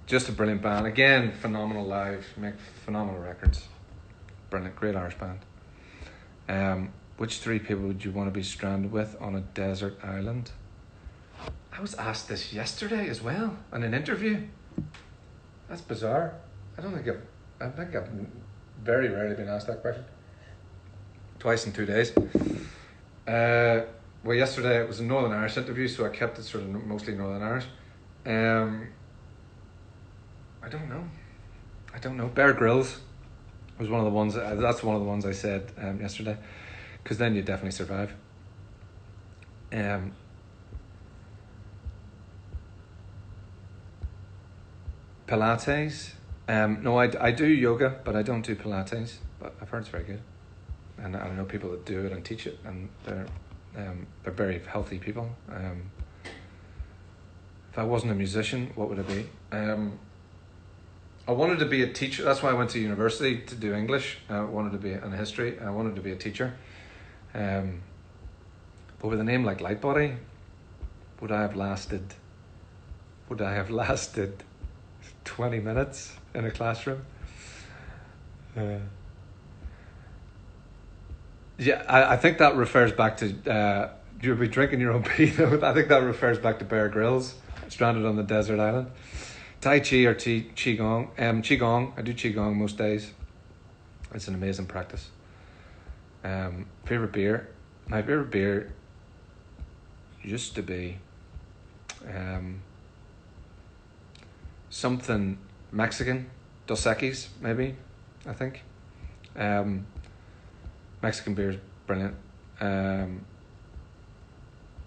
Just a brilliant band. Again, phenomenal live. Make phenomenal records. Brilliant, great Irish band. Which three people would you want to be stranded with on a desert island? I was asked this yesterday as well in an interview. That's bizarre. I think I've very rarely been asked that question. Twice in 2 days. Well, yesterday it was a Northern Irish interview, so I kept it sort of mostly Northern Irish. I don't know. Bear Grylls was one of the ones. That's one of the ones I said yesterday, because then you definitely survive. Pilates. No, I do yoga, but I don't do Pilates. But I've heard it's very good, and I know people that do it and teach it, and they're very healthy people. If I wasn't a musician, what would I be? I wanted to be a teacher. That's why I went to university to do English. I wanted to be in history. I wanted to be a teacher. But with a name like Lightbody, would I have lasted 20 minutes in a classroom? I think that refers back to You'll be drinking your own pee, though. I think that refers back to Bear Grylls, stranded on the desert island. Tai Chi or Qigong. Qigong. I do Qigong most days. It's an amazing practice. Favorite beer? My favorite beer used to be something Mexican. Dos Equis, maybe, I think. Mexican beer is brilliant.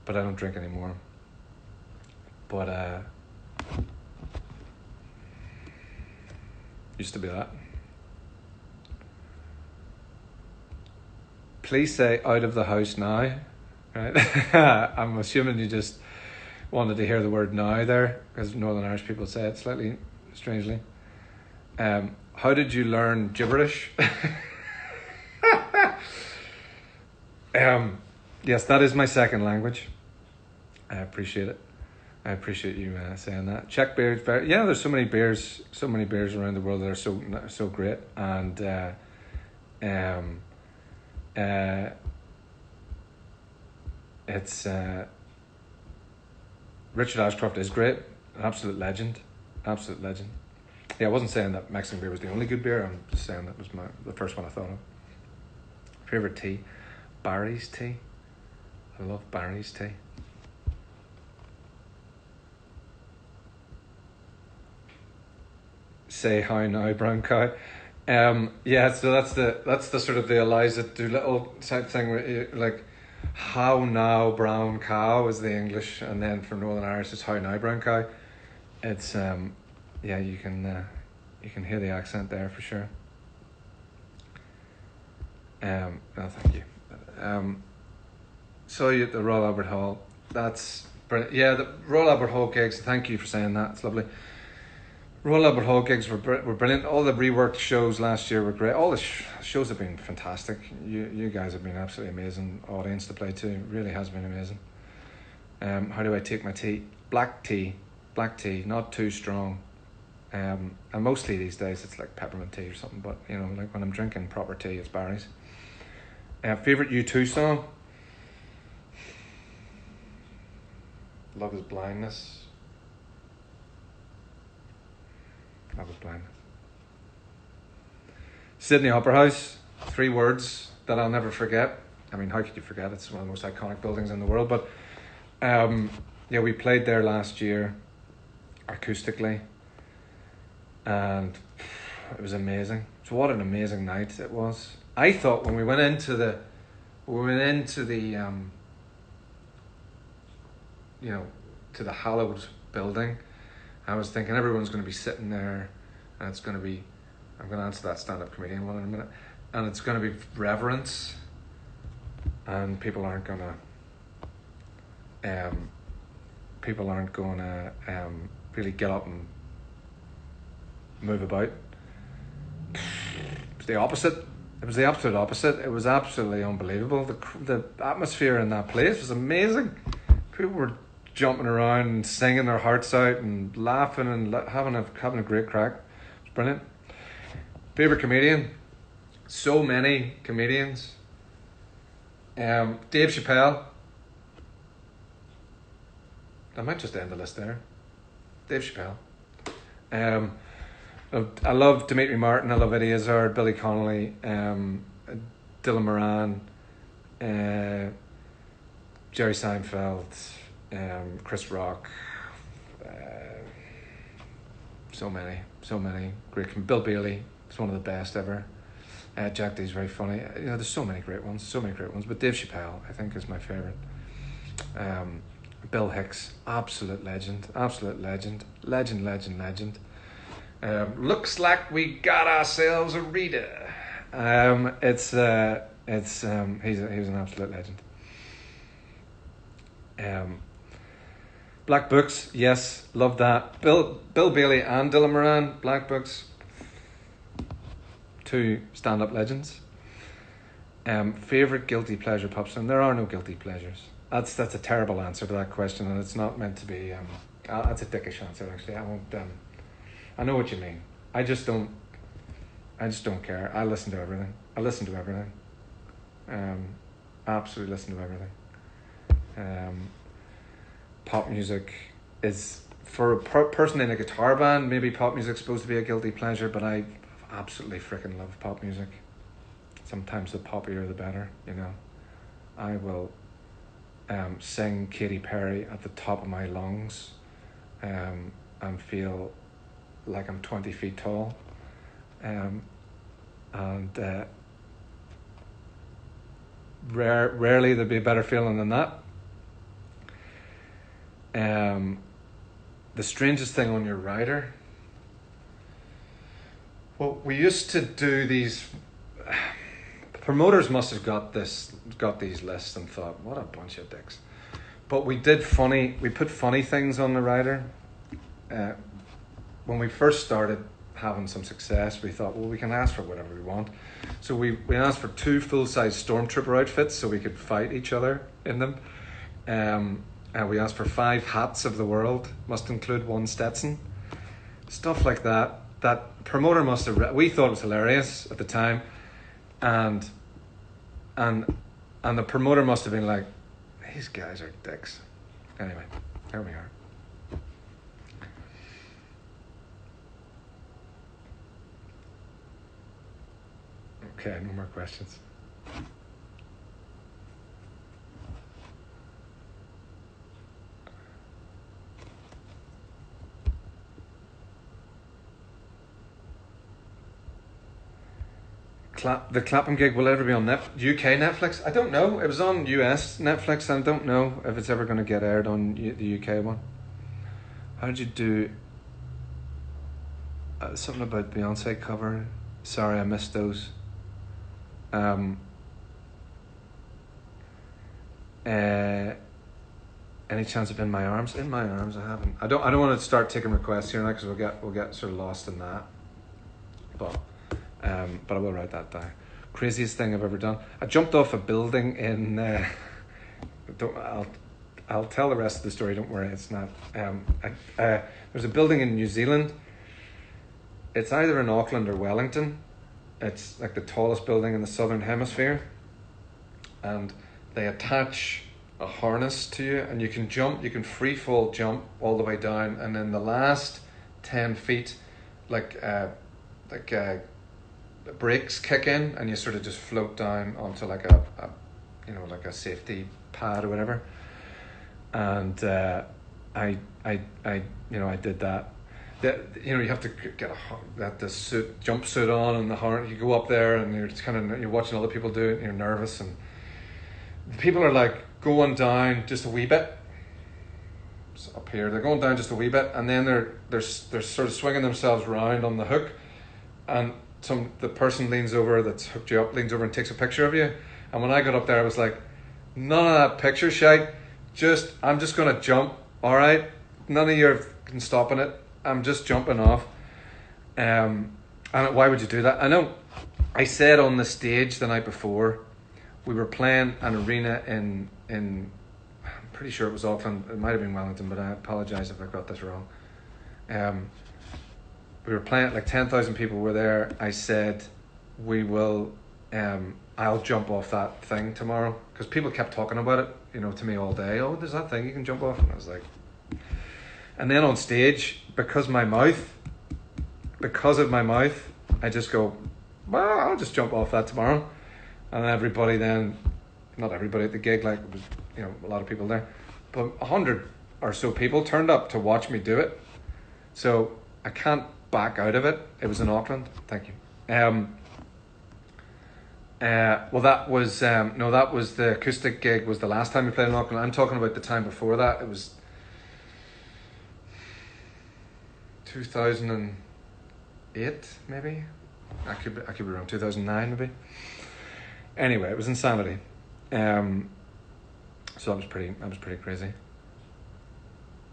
But I don't drink anymore. But used to be that. Please say out of the house now. Right? I'm assuming you just wanted to hear the word now there, because Northern Irish people say it slightly strangely. How did you learn gibberish? Yes, that is my second language. I appreciate it. I appreciate you saying that. Czech beers, there's so many beers around the world that are so great, and it's Richard Ashcroft is great, an absolute legend. Yeah, I wasn't saying that Mexican beer was the only good beer. I'm just saying that was the first one I thought of. Favorite tea, Barry's tea. I love Barry's tea. Say hi now, brown cow. Yeah, so that's the sort of the Eliza Doolittle type thing where you, like, how now brown cow is the English, and then from Northern Irish it's how now brown cow. It's yeah, you can hear the accent there for sure. No, thank you. So you at the Royal Albert Hall. That's brilliant. Yeah, the Royal Albert Hall gigs. Thank you for saying that. It's lovely. Royal Albert Hall gigs were brilliant. All the reworked shows last year were great. All the shows have been fantastic. You guys have been absolutely amazing audience to play to. It really has been amazing. How do I take my tea? Black tea, not too strong. And mostly these days it's like peppermint tea or something. But you know, like when I'm drinking proper tea, it's Barry's. Favorite U2 song? Love is Blindness. Love is Blindness. Sydney Opera House, 3 words that I'll never forget. I mean, how could you forget? It's one of the most iconic buildings in the world. But yeah, we played there last year acoustically, and it was amazing. So what an amazing night it was. I thought when we went into the you know, to the hallowed building, I was thinking everyone's going to be sitting there, and it's going to be, I'm going to answer that stand-up comedian one in a minute, and it's going to be reverence, and people aren't going to really get up and move about. It was the opposite. It was the absolute opposite. It was absolutely unbelievable. The atmosphere in that place was amazing. People were jumping around and singing their hearts out and laughing and having a great crack. It was brilliant. Favorite comedian? So many comedians. Dave Chappelle. I might just end the list there. Dave Chappelle. I love Dimitri Martin. I love Eddie Izzard, Billy Connolly, Dylan Moran, Jerry Seinfeld, Chris Rock. So many great. Bill Bailey is one of the best ever. Jack D's very funny. You know, there's so many great ones. But Dave Chappelle, I think, is my favorite. Bill Hicks, absolute legend. Legend. Looks like we got ourselves a reader. He's an absolute legend. Black Books, yes, love that. Bill Bailey and Dylan Moran, Black Books, 2 stand-up legends. Favorite guilty pleasure pop song? There are no guilty pleasures. That's a terrible answer to that question, and it's not meant to be. That's a dickish answer, actually. I won't. I know what you mean. I just don't care. I listen to everything. Absolutely listen to everything. Pop music is, for a person in a guitar band, maybe pop music's supposed to be a guilty pleasure, but I absolutely freaking love pop music. Sometimes the poppier the better, you know. I will sing Katy Perry at the top of my lungs and feel like I'm 20 feet tall. Rarely there'd be a better feeling than that. The strangest thing on your rider. Well, we used to do these. Promoters must have got these lists and thought, what a bunch of dicks. But we put funny things on the rider. When we first started having some success, we thought, well, we can ask for whatever we want. So we asked for 2 full-size stormtrooper outfits so we could fight each other in them. And we asked for 5 hats of the world, must include 1 Stetson. Stuff like that. That promoter must have... We thought it was hilarious at the time. And the promoter must have been like, these guys are dicks. Anyway, here we are. Okay, no more questions. The Clapham gig will ever be on UK Netflix? I don't know. It was on US Netflix, and I don't know if it's ever going to get aired on the UK one. How did you do... something about Beyonce cover. Sorry, I missed those. Any chance of In My Arms? In My Arms, I haven't. I don't want to start taking requests here now because we'll get sort of lost in that. But I will write that down. Craziest thing I've ever done. I jumped off a building in. I'll tell the rest of the story. Don't worry, it's not. There's a building in New Zealand. It's either in Auckland or Wellington. It's like the tallest building in the southern hemisphere, and they attach a harness to you, and you can jump. You can free fall jump all the way down, and then the last 10 feet, brakes kick in, and you sort of just float down onto like a safety pad or whatever. And I did that. You have to get the jumpsuit on and the harness. You go up there and you're watching other people do it, and you're nervous, and the people are like going down just a wee bit. It's up here, they're going down just a wee bit, and then they're sort of swinging themselves around on the hook, and the person leans over that's hooked you up, leans over and takes a picture of you. And when I got up there, I was like, none of that picture shite. I'm just gonna jump. All right, none of you can stopping it. I'm just jumping off. And why would you do that? I know. I said on the stage the night before, we were playing an arena in I'm pretty sure it was Auckland. It might have been Wellington, but I apologize if I got this wrong. We were playing, like 10,000 people were there. I said, I'll jump off that thing tomorrow. Because people kept talking about it, to me all day. Oh, there's that thing you can jump off. And I was like... And then on stage, because of my mouth, I just go, well, I'll just jump off that tomorrow. And everybody then, not everybody at the gig, like, it was, a lot of people there, but 100 or so people turned up to watch me do it. So I can't back out of it. It was in Auckland. Thank you. Well, that was the acoustic gig was the last time we played in Auckland. I'm talking about the time before that. It was 2008, maybe. I could be wrong. 2009, maybe. Anyway, it was insanity. So that was pretty crazy.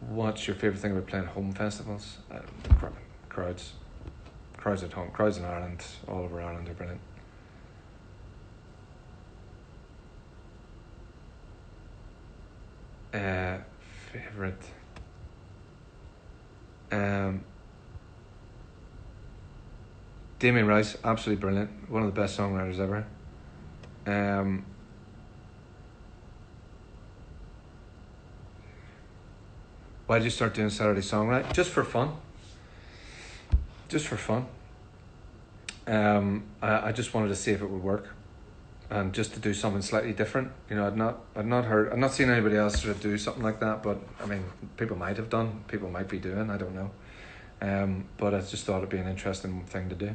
What's your favorite thing about playing home festivals? Crowds at home. Crowds in Ireland, all over Ireland, are brilliant. Favorite. Damien Rice, absolutely brilliant. One of the best songwriters ever. Why did you start doing Saturday songwriting? Just for fun. Just for fun. I just wanted to see if it would work, and just to do something slightly different. You know, I'd not seen anybody else sort of do something like that. But I mean, people might have done. People might be doing. I don't know. But I just thought it'd be an interesting thing to do.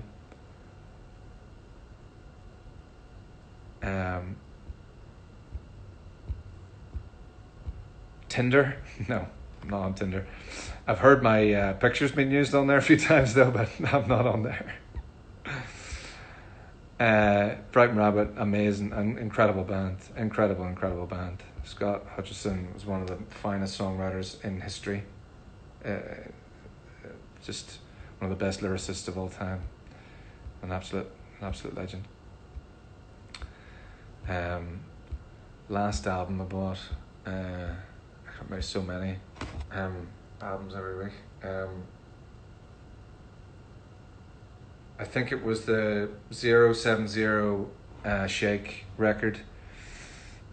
Tinder? No, I'm not on Tinder. I've heard my pictures being used on there a few times though, but I'm not on there. Brighton Rabbit, amazing, incredible band, incredible band. Scott Hutchison was one of the finest songwriters in history. Just one of the best lyricists of all time. An absolute legend. Last album I bought, I buy so many albums every week. I think it was the 070 Shake record.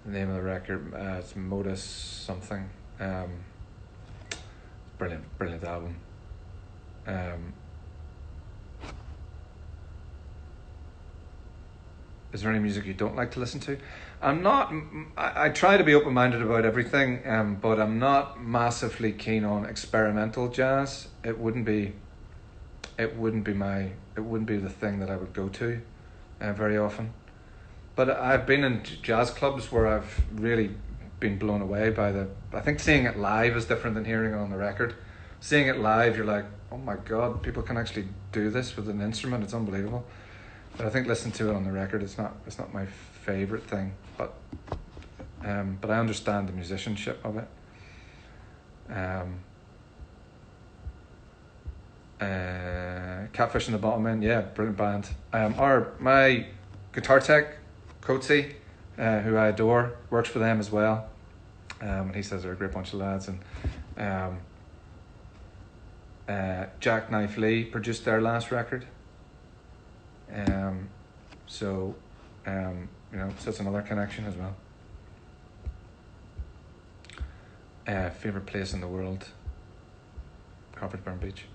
The name of the record, it's Modus something. Brilliant album. Is there any music you don't like to listen to? I try to be open-minded about everything, but I'm not massively keen on experimental jazz. It wouldn't be the thing that I would go to very often. But I've been in jazz clubs where I've really been blown away by I think seeing it live is different than hearing it on the record. Seeing it live, you're like, oh my God, people can actually do this with an instrument. It's unbelievable. But I think listening to it on the record, it's not my favorite thing. But I understand the musicianship of it. Catfish and the Bottlemen, yeah, brilliant band. My guitar tech, Coatsy, who I adore, works for them as well. And he says they're a great bunch of lads. And Jack Knife Lee produced their last record. So it's another connection as well. Favorite place in the world? Crawfordsburn Beach.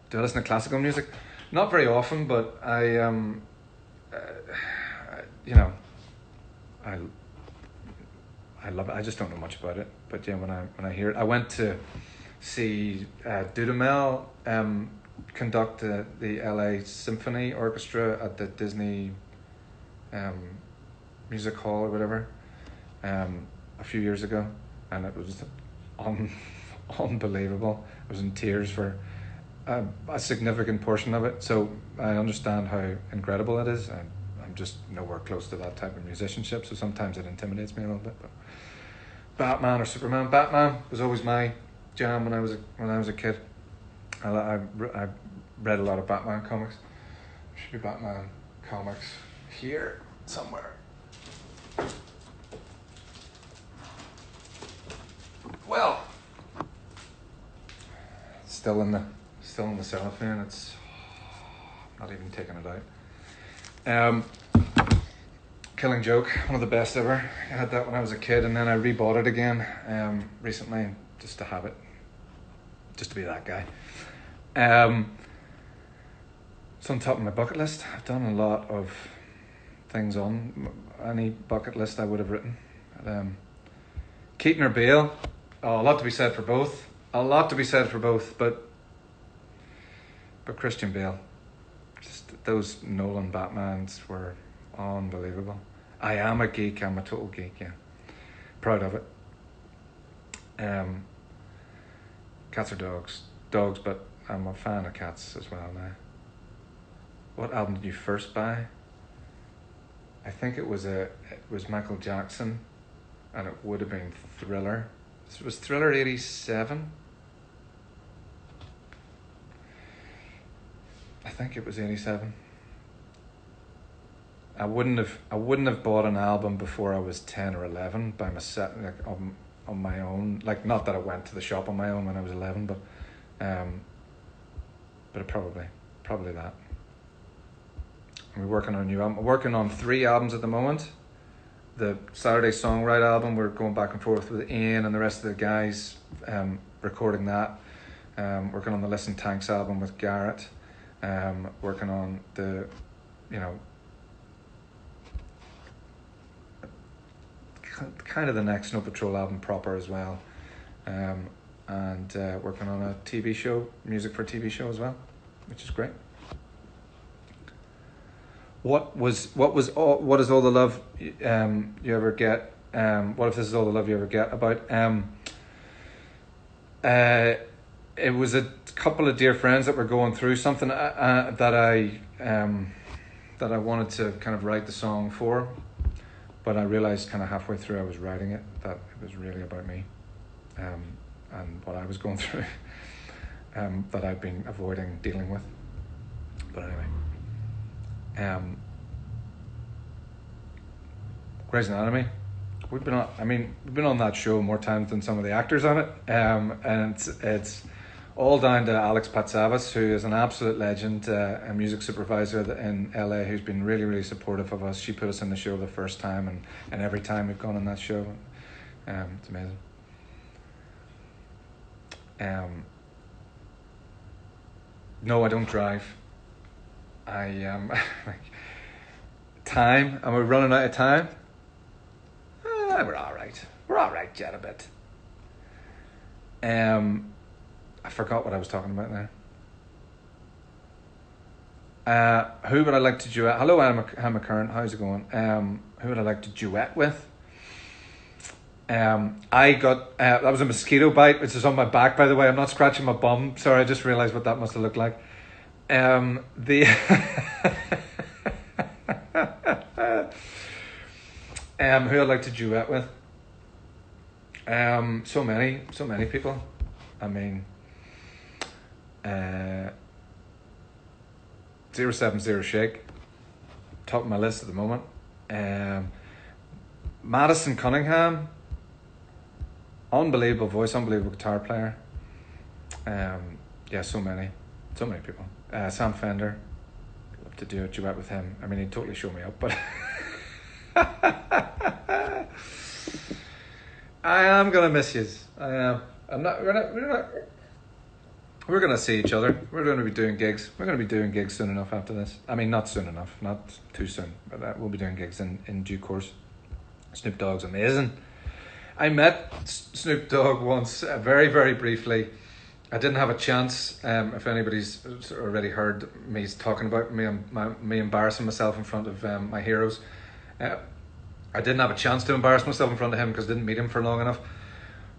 Do I listen to classical music? Not very often, but I love it. I just don't know much about it. But yeah, when I hear it, I went to see Dudamel conduct the LA Symphony Orchestra at the Disney Music Hall or whatever a few years ago, and it was unbelievable. I was in tears for a significant portion of it, so I understand how incredible it is. I'm just nowhere close to that type of musicianship, so sometimes it intimidates me a little bit. But Batman or Superman. Batman was always my jam when I was a kid. I read a lot of Batman comics. There should be Batman comics here somewhere. Well, still in the cellophane. It's not even taking it out. Killing Joke, one of the best ever. I had that when I was a kid, and then I rebought it again recently, just to have it, just to be that guy. It's on top of my bucket list. I've done a lot of things on any bucket list I would have written. Keaton or Bale? Oh, a lot to be said for both. But Christian Bale. Just those Nolan Batmans were unbelievable. I am a geek. I'm a total geek. Yeah, proud of it. Cats or dogs? Dogs, but I'm a fan of cats as well now. What album did you first buy? I think it was Michael Jackson, and it would have been Thriller. It was Thriller 87. I think it was 87. I wouldn't have bought an album before I was 10 or 11 by myself, like on my own. Like, not that I went to the shop on my own when I was 11, but probably that. We're working on a new album. We're working on 3 albums at the moment. The Saturday Songwrite album, we're going back and forth with Ian and the rest of the guys recording that. Working on the Listen Tanks album with Garrett. Working on the, kind of the next Snow Patrol album proper as well. And working on a TV show, music for a TV show as well, which is great. What is all the love you ever get? What if this is all the love you ever get? About it was a couple of dear friends that were going through something that I wanted to kind of write the song for, but I realized kind of halfway through I was writing it that it was really about me, and what I was going through, that I'd been avoiding dealing with. But anyway. Grey's Anatomy. We've been on that show more times than some of the actors on it. And it's all down to Alex Patsavas, who is an absolute legend, a music supervisor in LA, who's been really, really supportive of us. She put us in the show the first time, and every time we've gone on that show, it's amazing. No, I don't drive. Time? Am I running out of time? We're alright. We're alright yet a bit. I forgot what I was talking about there. Who would I like to duet? Hello, Emma Curran. How's it going? Who would I like to duet with? I got that was a mosquito bite, which is on my back, by the way. I'm not scratching my bum. Sorry, I just realised what that must have looked like. Who I'd like to duet with? So many people. I mean, 070 Shake, top of my list at the moment. Madison Cunningham, unbelievable voice, unbelievable guitar player. Yeah, so many people. Sam Fender, love to do a duet with him. I mean, he'd totally show me up, but I am gonna miss you. I am. We're gonna see each other. We're gonna be doing gigs. We're gonna be doing gigs soon enough after this. I mean, not soon enough, not too soon, but we'll be doing gigs in due course. Snoop Dogg's amazing. I met Snoop Dogg once, very, very briefly. I didn't have a chance. If anybody's already heard me talking about me embarrassing myself in front of my heroes, I didn't have a chance to embarrass myself in front of him because I didn't meet him for long enough.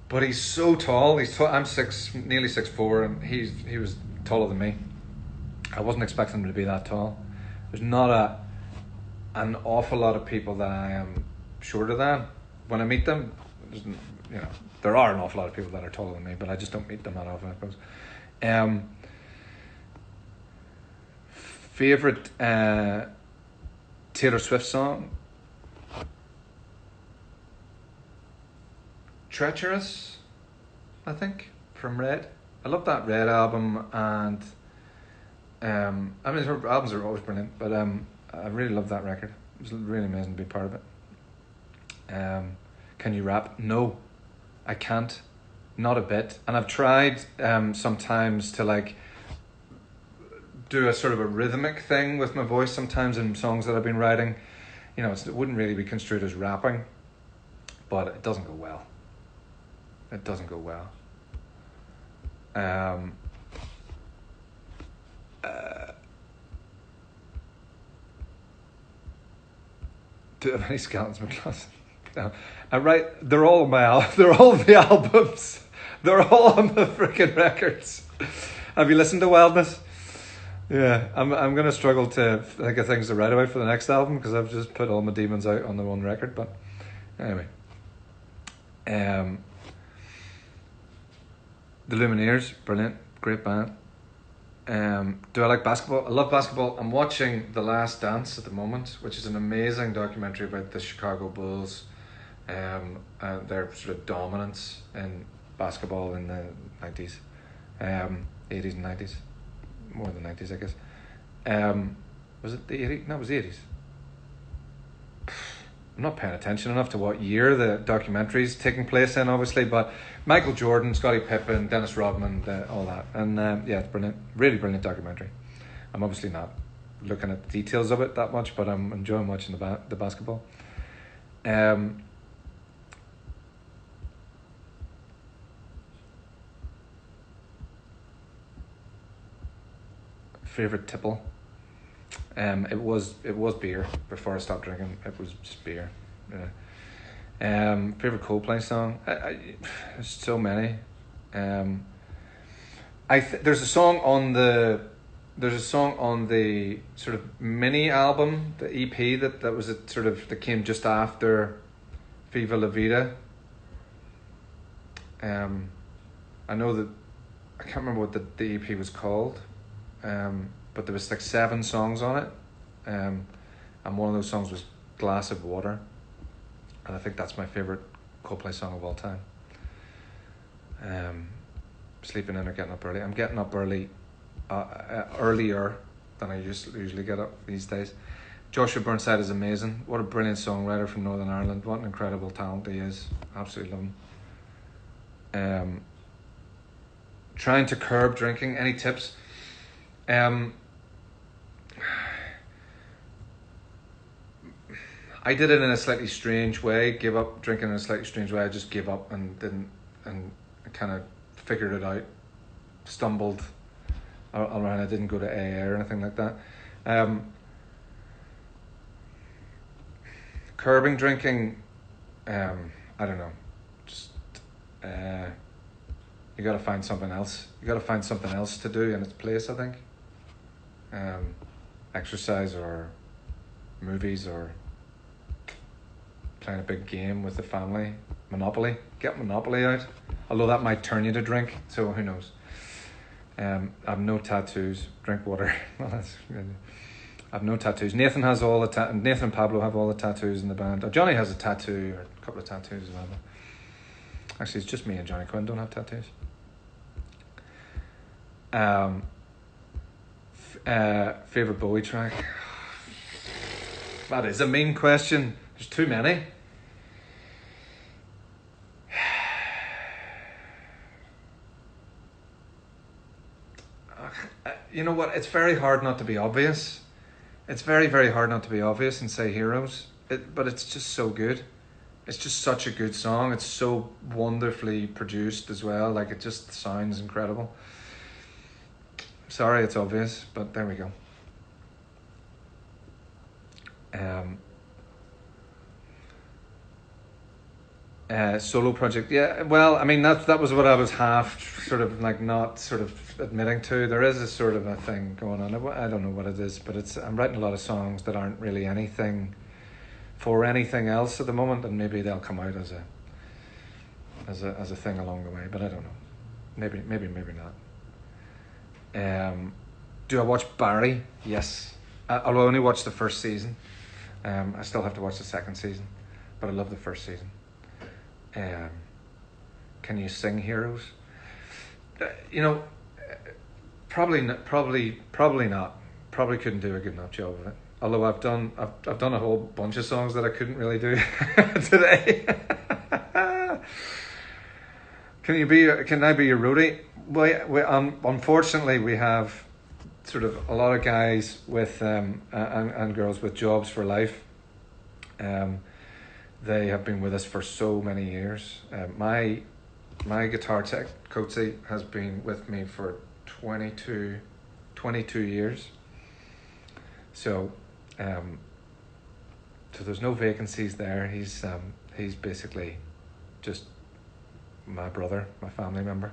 But he's so tall. I'm nearly 6'4", and he was taller than me. I wasn't expecting him to be that tall. There's not an awful lot of people that I am shorter than. When I meet them, there are an awful lot of people that are taller than me, but I just don't meet them that often, I suppose. Favorite Taylor Swift song? Treacherous, I think, from Red. I love that Red album, and I mean, her albums are always brilliant, but I really love that record. It was really amazing to be part of it. Can you rap? No, I can't, not a bit. And I've tried sometimes to do a sort of a rhythmic thing with my voice sometimes in songs that I've been writing. It wouldn't really be construed as rapping, but it doesn't go well. It doesn't go well. Do you have any skeletons in my closet? No. I write. They're all they're all the albums. They're all on the freaking records. Have you listened to Wildness? Yeah, I'm gonna struggle to think of things to write about for the next album because I've just put all my demons out on the one record. But anyway, The Lumineers, brilliant, great band. Do I like basketball? I love basketball. I'm watching The Last Dance at the moment, which is an amazing documentary about the Chicago Bulls, and their sort of dominance in basketball in the 90s, 80s and 90s, more than 90s, I guess. Was it the 80s? No, it was the 80s. I'm not paying attention enough to what year the documentary's taking place in, obviously, but Michael Jordan, Scottie Pippen, Dennis Rodman, all that. And yeah, it's brilliant. Really brilliant documentary. I'm obviously not looking at the details of it that much, but I'm enjoying watching the basketball. Favorite tipple? It was beer before I stopped drinking. It was just beer. Yeah. Favorite Coldplay song? There's so many. There's a song on the sort of mini album, the EP that was that came just after Viva La Vida. I know that I can't remember what the EP was called. But there was like 7 songs on it, and one of those songs was Glass of Water, and I think that's my favourite Coldplay song of all time. Sleeping in or getting up early. I'm getting up early, earlier than I usually get up these days. Joshua Burnside is amazing. What a brilliant songwriter from Northern Ireland. What an incredible talent he is. Absolutely love him. Trying to curb drinking. Any tips? I did it in a slightly strange way. Give up drinking in a slightly strange way. I just gave up and kind of figured it out. Stumbled around. I didn't go to AA or anything like that. Curbing drinking. I don't know. Just you got to find something else. You got to find something else to do in its place, I think. Exercise or movies or playing a big game with the family. Monopoly. Get Monopoly out. Although that might turn you to drink, so who knows. I have no tattoos. Drink water. Well, that's good. I have no tattoos. Nathan has all the Nathan and Pablo have all the tattoos in the band. Johnny has a tattoo or a couple of tattoos as well. Actually, it's just me and Johnny Quinn don't have tattoos. Favorite Bowie track? That is a mean question. There's too many. You know what? It's very hard not to be obvious. It's very, very hard not to be obvious and say Heroes. But it's just so good. It's just such a good song. It's so wonderfully produced as well. Like, it just sounds incredible. Sorry, it's obvious, but there we go. Solo project, yeah. Well, I mean that was what I was half sort of like not sort of admitting to. There is a sort of a thing going on. I don't know what it is, but I'm writing a lot of songs that aren't really anything for anything else at the moment, and maybe they'll come out as a thing along the way. But I don't know. Maybe not. Do I watch Barry? Yes. I'll only watch the first season. I still have to watch the second season, but I love the first season. Can you sing Heroes? Probably not. Probably couldn't do a good enough job of it. Although I've done a whole bunch of songs that I couldn't really do today. Can I be your roadie? Unfortunately, we have sort of a lot of guys with and girls with jobs for life. They have been with us for so many years. My guitar tech, Coatsy, has been with me for 22 years. So there's no vacancies there. He's basically just my brother, my family member.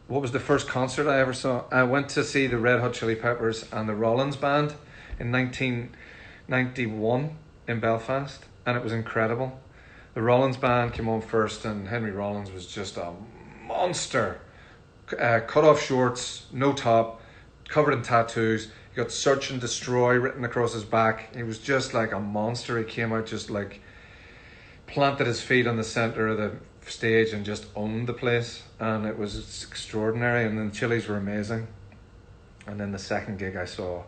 What was the first concert I ever saw? I went to see the Red Hot Chili Peppers and the Rollins Band in 1991 in Belfast, and it was incredible. The Rollins Band came on first, and Henry Rollins was just a monster. Cut off shorts, no top, covered in tattoos. He got Search and Destroy written across his back. He was just like a monster. He came out just like planted his feet on the center of the stage and just owned the place, and it was extraordinary. And then the Chili's were amazing. And then the second gig I saw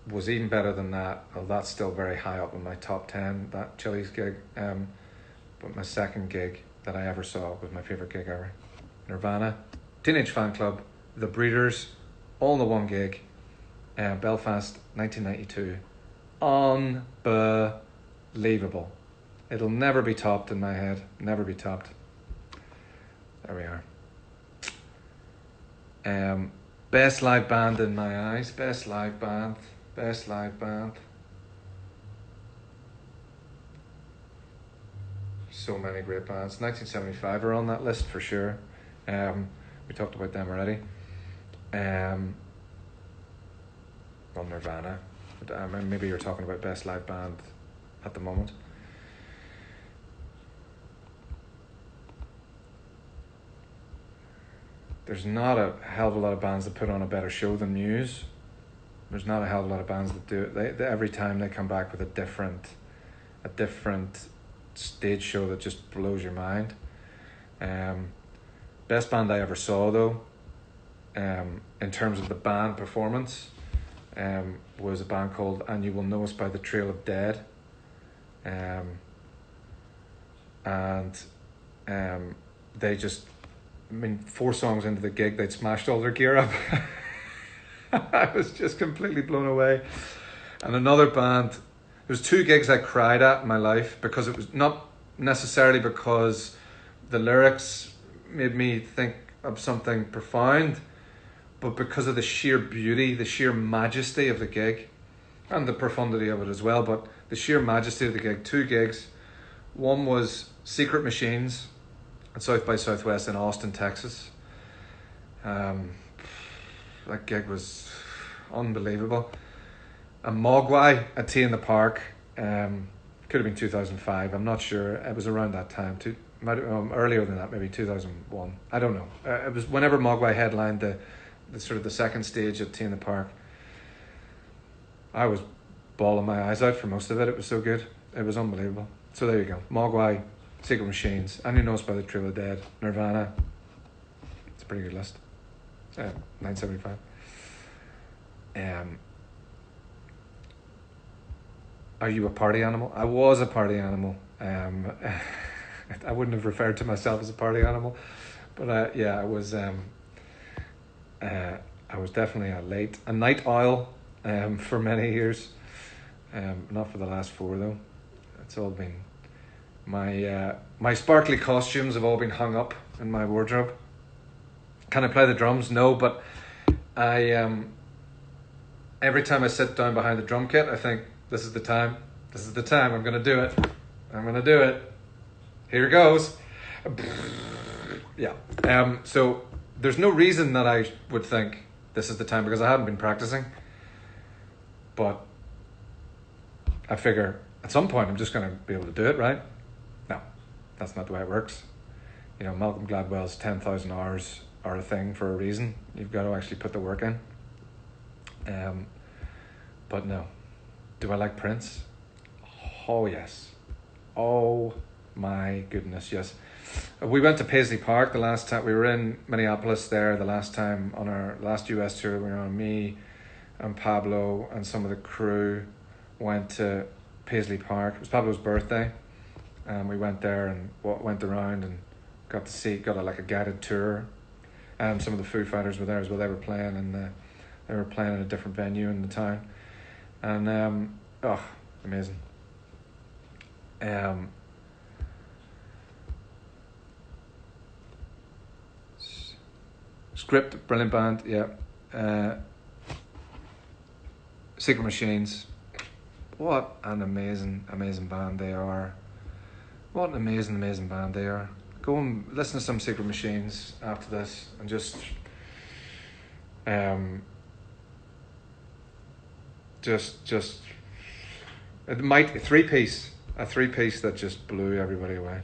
was even better than that. Well, that's still very high up in my top 10, that Chili's gig. But my second gig that I ever saw was my favourite gig ever. Nirvana, Teenage Fan Club, The Breeders, all in the one gig. Belfast, 1992. Unbelievable. It'll never be topped in my head. Never be topped. There we are. Best live band in my eyes. Best live band. Best live band. So many great bands. 1975 are on that list for sure. We talked about them already. On Nirvana. But, maybe you're talking about best live band at the moment. There's not a hell of a lot of bands that put on a better show than Muse. There's not a hell of a lot of bands that do it. They every time they come back with a different stage show that just blows your mind. Best band I ever saw though, in terms of the band performance, was a band called And You Will Know Us by the Trail of Dead. They just, 4 songs into the gig, they'd smashed all their gear up. I was just completely blown away. And another band, there's 2 gigs I cried at in my life, because it was not necessarily because the lyrics made me think of something profound, but because of the sheer beauty, the sheer majesty of the gig, and the profundity of it as well, but the sheer majesty of the gig. 2 gigs. One was Secret Machines at South by Southwest in Austin, Texas. That gig was unbelievable. And Mogwai at Tea in the Park, could have been 2005, I'm not sure. It was around that time, earlier than that, maybe 2001. I don't know. It was whenever Mogwai headlined the sort of the second stage at Tea in the Park. I was bawling my eyes out for most of it. It was so good. It was unbelievable. So there you go. Mogwai, Secret Machines, And You Know Us by the Trail of Dead, Nirvana. It's a pretty good list. 975. Are you a party animal? I was a party animal. I wouldn't have referred to myself as a party animal, but I was. I was definitely a night owl for many years. Not for the last 4 though. It's all been my sparkly costumes have all been hung up in my wardrobe. Can I play the drums? No, but I every time I sit down behind the drum kit, I think this is the time. This is the time. I'm gonna do it. I'm gonna do it. Here goes. Yeah. So there's no reason that I would think this is the time, because I haven't been practicing. But I figure at some point I'm just going to be able to do it, right? No, that's not the way it works. You know, Malcolm Gladwell's 10,000 hours are a thing for a reason. You've got to actually put the work in. But no. Do I like Prince? Oh, yes. Oh, my goodness, yes. We went to Paisley Park the last time. We were in Minneapolis there the last time on our last US tour. We were on, me and Pablo and some of the crew went to Paisley Park. It was Pablo's birthday, and we went there and went around and got a guided tour. Some of the Foo Fighters were there as well. They were playing in a different venue in the town, and amazing. Script, brilliant band, yeah. Secret Machines, what an amazing band they are. What an amazing band they are. Go and listen to some Secret Machines after this, and just it might a three piece that just blew everybody away.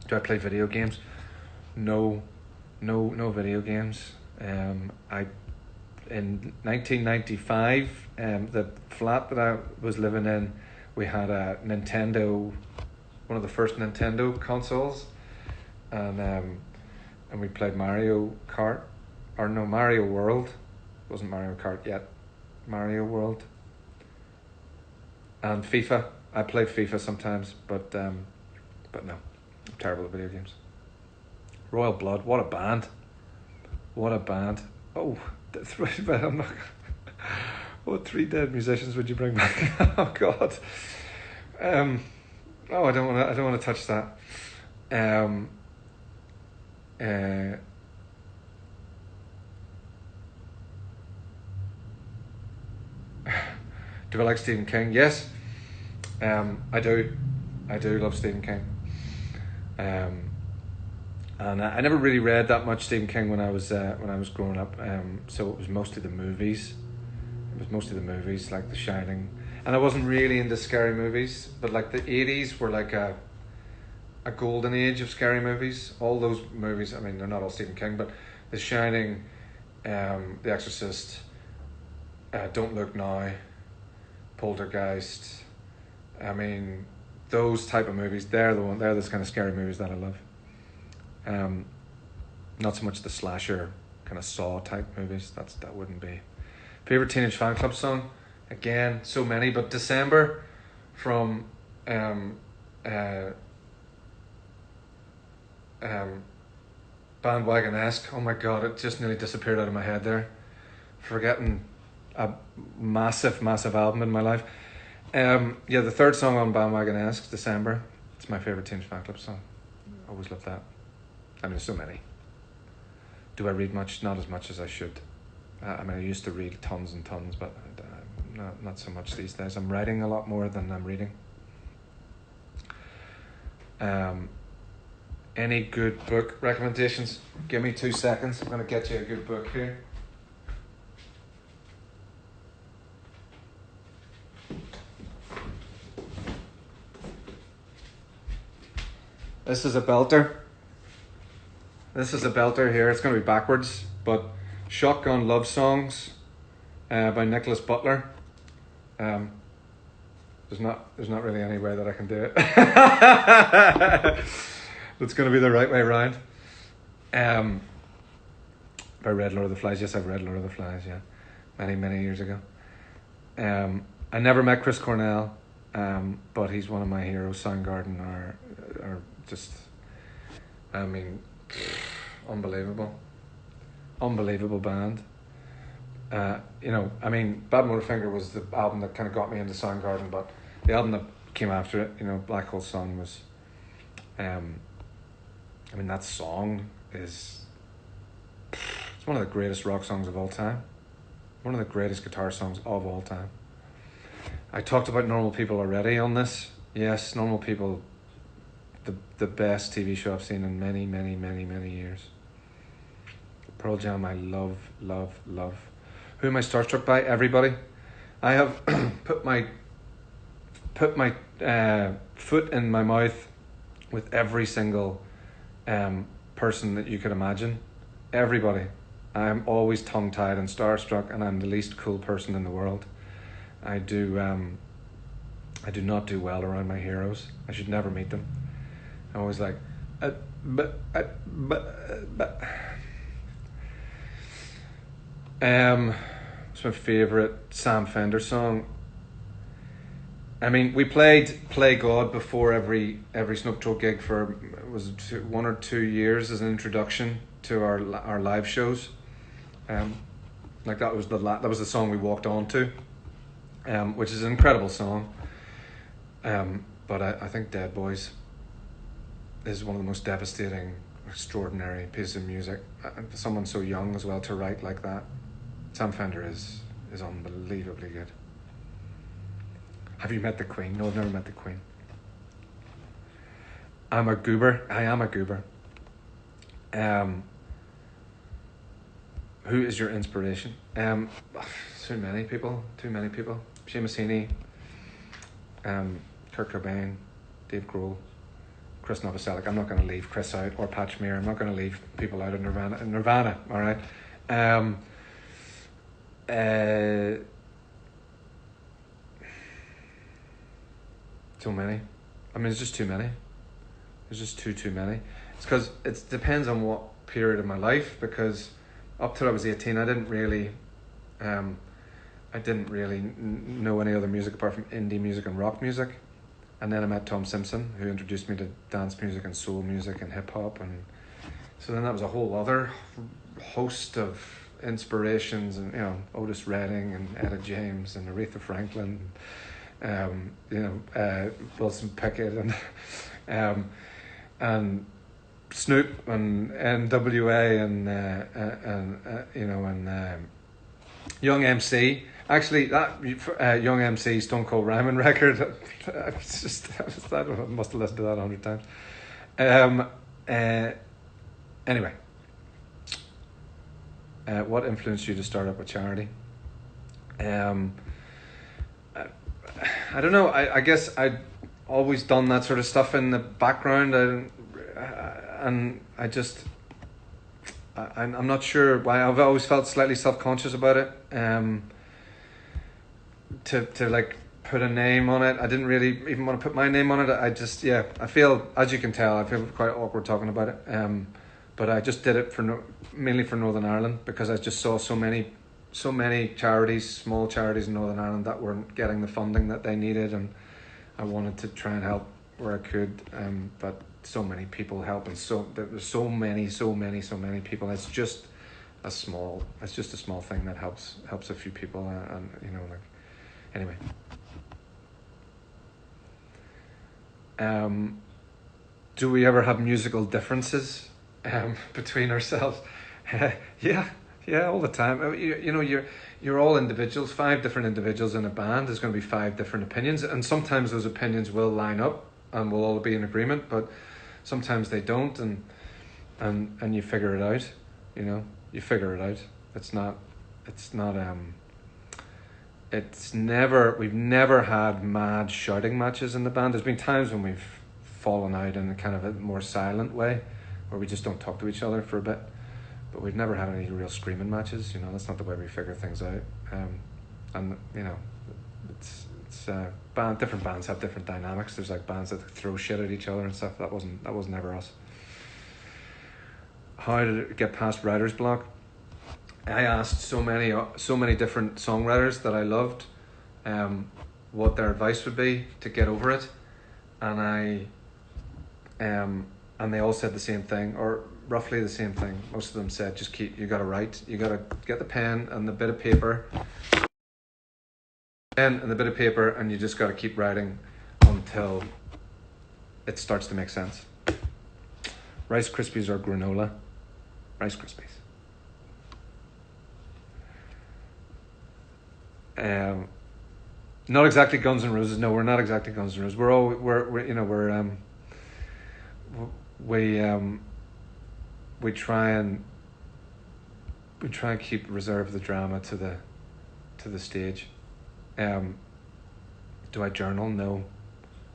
Do I play video games? No video games. In 1995, the flat that I was living in, we had a Nintendo, one of the first Nintendo consoles, and we played Mario Kart, or no, Mario World. It wasn't Mario Kart yet. Mario World, and FIFA. I play FIFA sometimes, but no, I'm terrible at video games. Royal Blood, what a band! What a band! Oh, I'm not. What 3 dead musicians would you bring back? Oh God. Oh, I don't want to touch that. Do I like Stephen King? Yes. I do love Stephen King. And I never really read that much Stephen King when I was growing up. So it was mostly the movies. Like The Shining, and I wasn't really into scary movies. But like the 80s were like a golden age of scary movies. All those movies. I mean, they're not all Stephen King, but The Shining, The Exorcist, Don't Look Now, Poltergeist. I mean, those type of movies. They're those kind of scary movies that I love. Not so much the slasher kind of Saw type movies. That wouldn't be. Favorite Teenage Fan Club song? Again, so many, but December from Bandwagon-esque. Oh my God, it just nearly disappeared out of my head there. Forgetting a massive album in my life. The third song on Bandwagon-esque, December. It's my favorite Teenage Fan Club song. Always love that. I mean, there's so many. Do I read much? Not as much as I should. I mean, I used to read tons and tons, but not so much these days. I'm writing a lot more than I'm reading. Any good book recommendations? Give me 2 seconds. I'm going to get you a good book here. This is a belter. Here. It's going to be backwards, but Shotgun Love Songs by Nicholas Butler. There's not really any way that I can do it. It's going to be the right way around. I read Lord of the Flies. Yes, I've read Lord of the Flies. Yeah, many years ago. I never met Chris Cornell, but he's one of my heroes. Soundgarden are just, I mean, unbelievable band. I mean, Bad Motorfinger was the album that kind of got me into Soundgarden, but the album that came after it, Black Hole Sun was, I mean, that song is, it's one of the greatest rock songs of all time, one of the greatest guitar songs of all time. I talked about Normal People already on this. Yes, Normal People, the best TV show I've seen in many years. Pearl Jam, I love. Who am I starstruck by? Everybody. I have put my foot in my mouth with every single person that you could imagine. Everybody. I'm always tongue-tied and starstruck, and I'm the least cool person in the world. I do not do well around my heroes. I should never meet them. I'm always like, what's my favourite Sam Fender song? I mean, we played Play God before every Snow Patrol gig for 1 or 2 years as an introduction to our live shows. Like that was the song we walked on to, which is an incredible song. But I think Dead Boys is one of the most devastating, extraordinary pieces of music. Someone so young as well to write like that. Sam Fender is unbelievably good. Have you met the Queen? No, I've never met the Queen. I'm a goober. I am a goober. Who is your inspiration? Too many people. Seamus Heaney, Kurt Cobain, Dave Grohl, Chris Novoselic. I'm not going to leave Chris out, or Pat Smear. I'm not going to leave people out of Nirvana. All right. So many. I mean, it's just too many. There's just too many. It's because it depends on what period of my life, because up till I was 18, I didn't really I didn't really know any other music apart from indie music and rock music. And then I met Tom Simpson, who introduced me to dance music and soul music and hip hop, and so then that was a whole other host of inspirations, and Otis Redding and Etta James and Aretha Franklin, Wilson Pickett and Snoop and NWA and Young MC. Actually, that Young MC Stone Cold Rhymin' record, I must have listened to that 100 times. Anyway, what influenced you to start up a charity? I don't know. I guess I'd always done that sort of stuff in the background, and I'm not sure why. I've always felt slightly self-conscious about it. To like put a name on it. I didn't really even want to put my name on it. I feel, as you can tell, I feel quite awkward talking about it. But I just did it mainly for Northern Ireland, because I just saw so many charities, small charities in Northern Ireland, that weren't getting the funding that they needed, and I wanted to try and help where I could. But so many people help, and there's so many people. It's just a small thing that helps a few people, anyway. Do we ever have musical differences between ourselves? Yeah, all the time. You're all individuals, 5 different individuals in a band. There's going to be 5 different opinions, and sometimes those opinions will line up and we'll all be in agreement, but sometimes they don't, and you figure it out. You figure it out. We've never had mad shouting matches in the band. There's been times when we've fallen out in a kind of a more silent way, where we just don't talk to each other for a bit, but we've never had any real screaming matches. That's not the way we figure things out. Different bands have different dynamics. There's like bands that throw shit at each other and stuff. That wasn't ever us. How did it get past writer's block? I asked so many different songwriters that I loved what their advice would be to get over it, and they all said the same thing, or roughly the same thing. Most of them said, you gotta write, you gotta get the pen and the bit of paper, and you just gotta keep writing until it starts to make sense. Rice Krispies or granola? Rice Krispies. Not exactly Guns N' Roses. No, we're not exactly Guns N' Roses. We try and keep reserve the drama to the stage. Do I journal? No.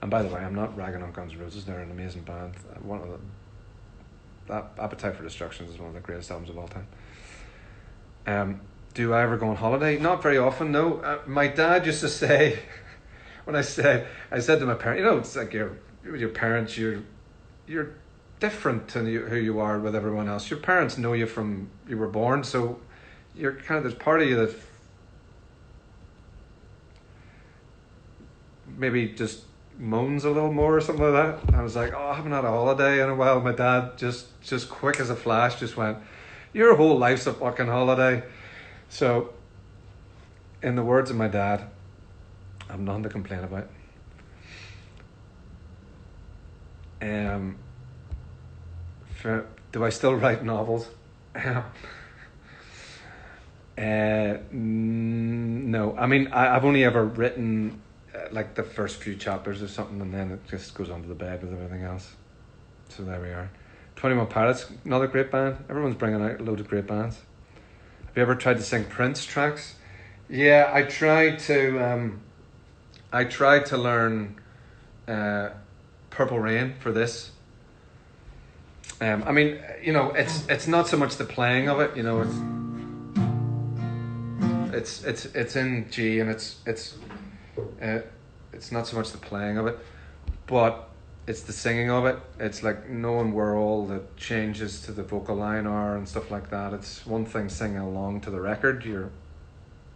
And by the way, I'm not ragging on Guns N' Roses. They're an amazing band. That Appetite for Destruction is one of the greatest albums of all time. Do I ever go on holiday? Not very often, no. My dad used to say, I said to my parents, it's like your parents, you're different to who you are with everyone else. Your parents know you from you were born, so you're kind of, there's part of you that maybe just moans a little more or something like that. I was like, I haven't had a holiday in a while. My dad just quick as a flash just went, your whole life's a fucking holiday. So, in the words of my dad, I've nothing to complain about. Do I still write novels? No. I mean, I've only ever written like the first few chapters or something, and then it just goes onto the bed with everything else. So there we are. 21 Pilots, another great band. Everyone's bringing out a load of great bands. Have you ever tried to sing Prince tracks? Yeah, I tried to learn Purple Rain for this. I mean, it's not so much the playing of it. It's in G, and it's not so much the playing of it, but it's the singing of it. It's like knowing where all the changes to the vocal line are and stuff like that. It's one thing singing along to the record.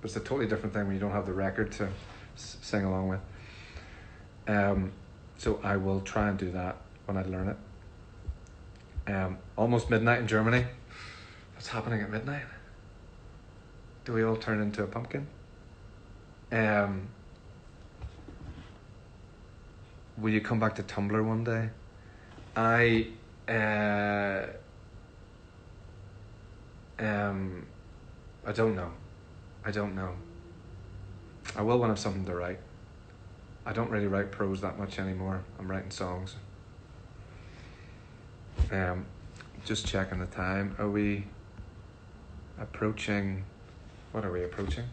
But it's a totally different thing when you don't have the record to sing along with. So I will try and do that when I learn it. Almost midnight in Germany. What's happening at midnight? Do we all turn into a pumpkin? Will you come back to Tumblr one day? I don't know. I will when I have something to write. I don't really write prose that much anymore. I'm writing songs. Just checking the time. Are we approaching? What are we approaching?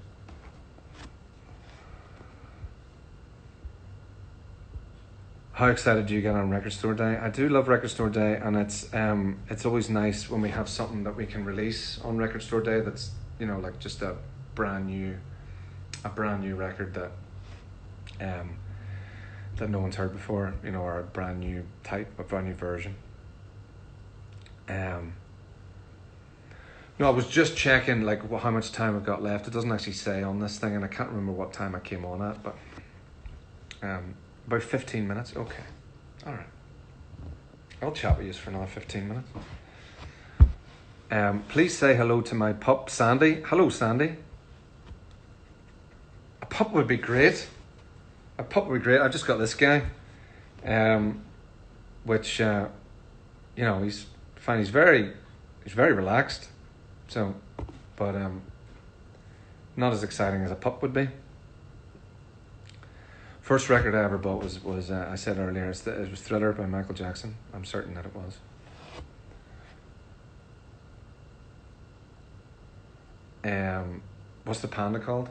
How excited do you get on Record Store Day? I do love Record Store Day, and it's always nice when we have something that we can release on Record Store Day that's, you know, like just a brand new record that that no one's heard before, you know, or a brand new version. No, I was just checking like how much time I've got left. It doesn't actually say on this thing, and I can't remember what time I came on at, but about 15 minutes. Okay, all right. I'll chat with you for another 15 minutes. Please say hello to my pup, Sandy. Hello, Sandy. A pup would be great. I've just got this guy, which, you know, he's fine. He's very relaxed. So, but not as exciting as a pup would be. First record I ever bought was I said earlier, it was Thriller by Michael Jackson. I'm certain that it was. What's the panda called?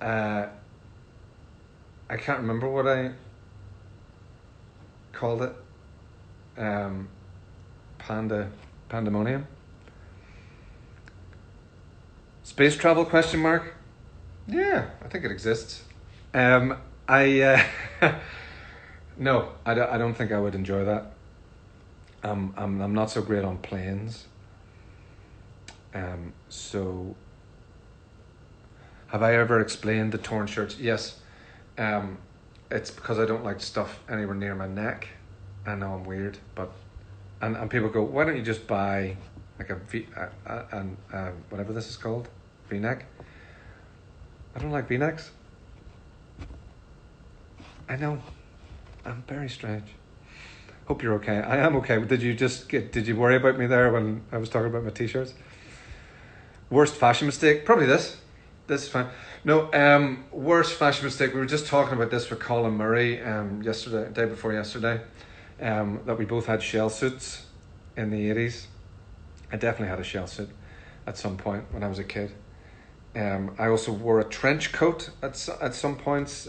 I can't remember what I called it. Pandemonium. Space travel ? Yeah, I think it exists. No, I don't think I would enjoy that. I'm not so great on planes. So have I ever explained the torn shirts? Yes. It's because I don't like stuff anywhere near my neck. I know I'm weird, but and people go, why don't you just buy like a whatever this is called, V-neck? I don't like V-necks. I know, I'm very strange. Hope you're okay. I am okay. Did you worry about me there when I was talking about my t-shirts? Worst fashion mistake? Probably this. This is fine. No, worst fashion mistake. We were just talking about this with Colin Murray day before yesterday. That we both had shell suits in the 80s. I definitely had a shell suit at some point when I was a kid. I also wore a trench coat at some points.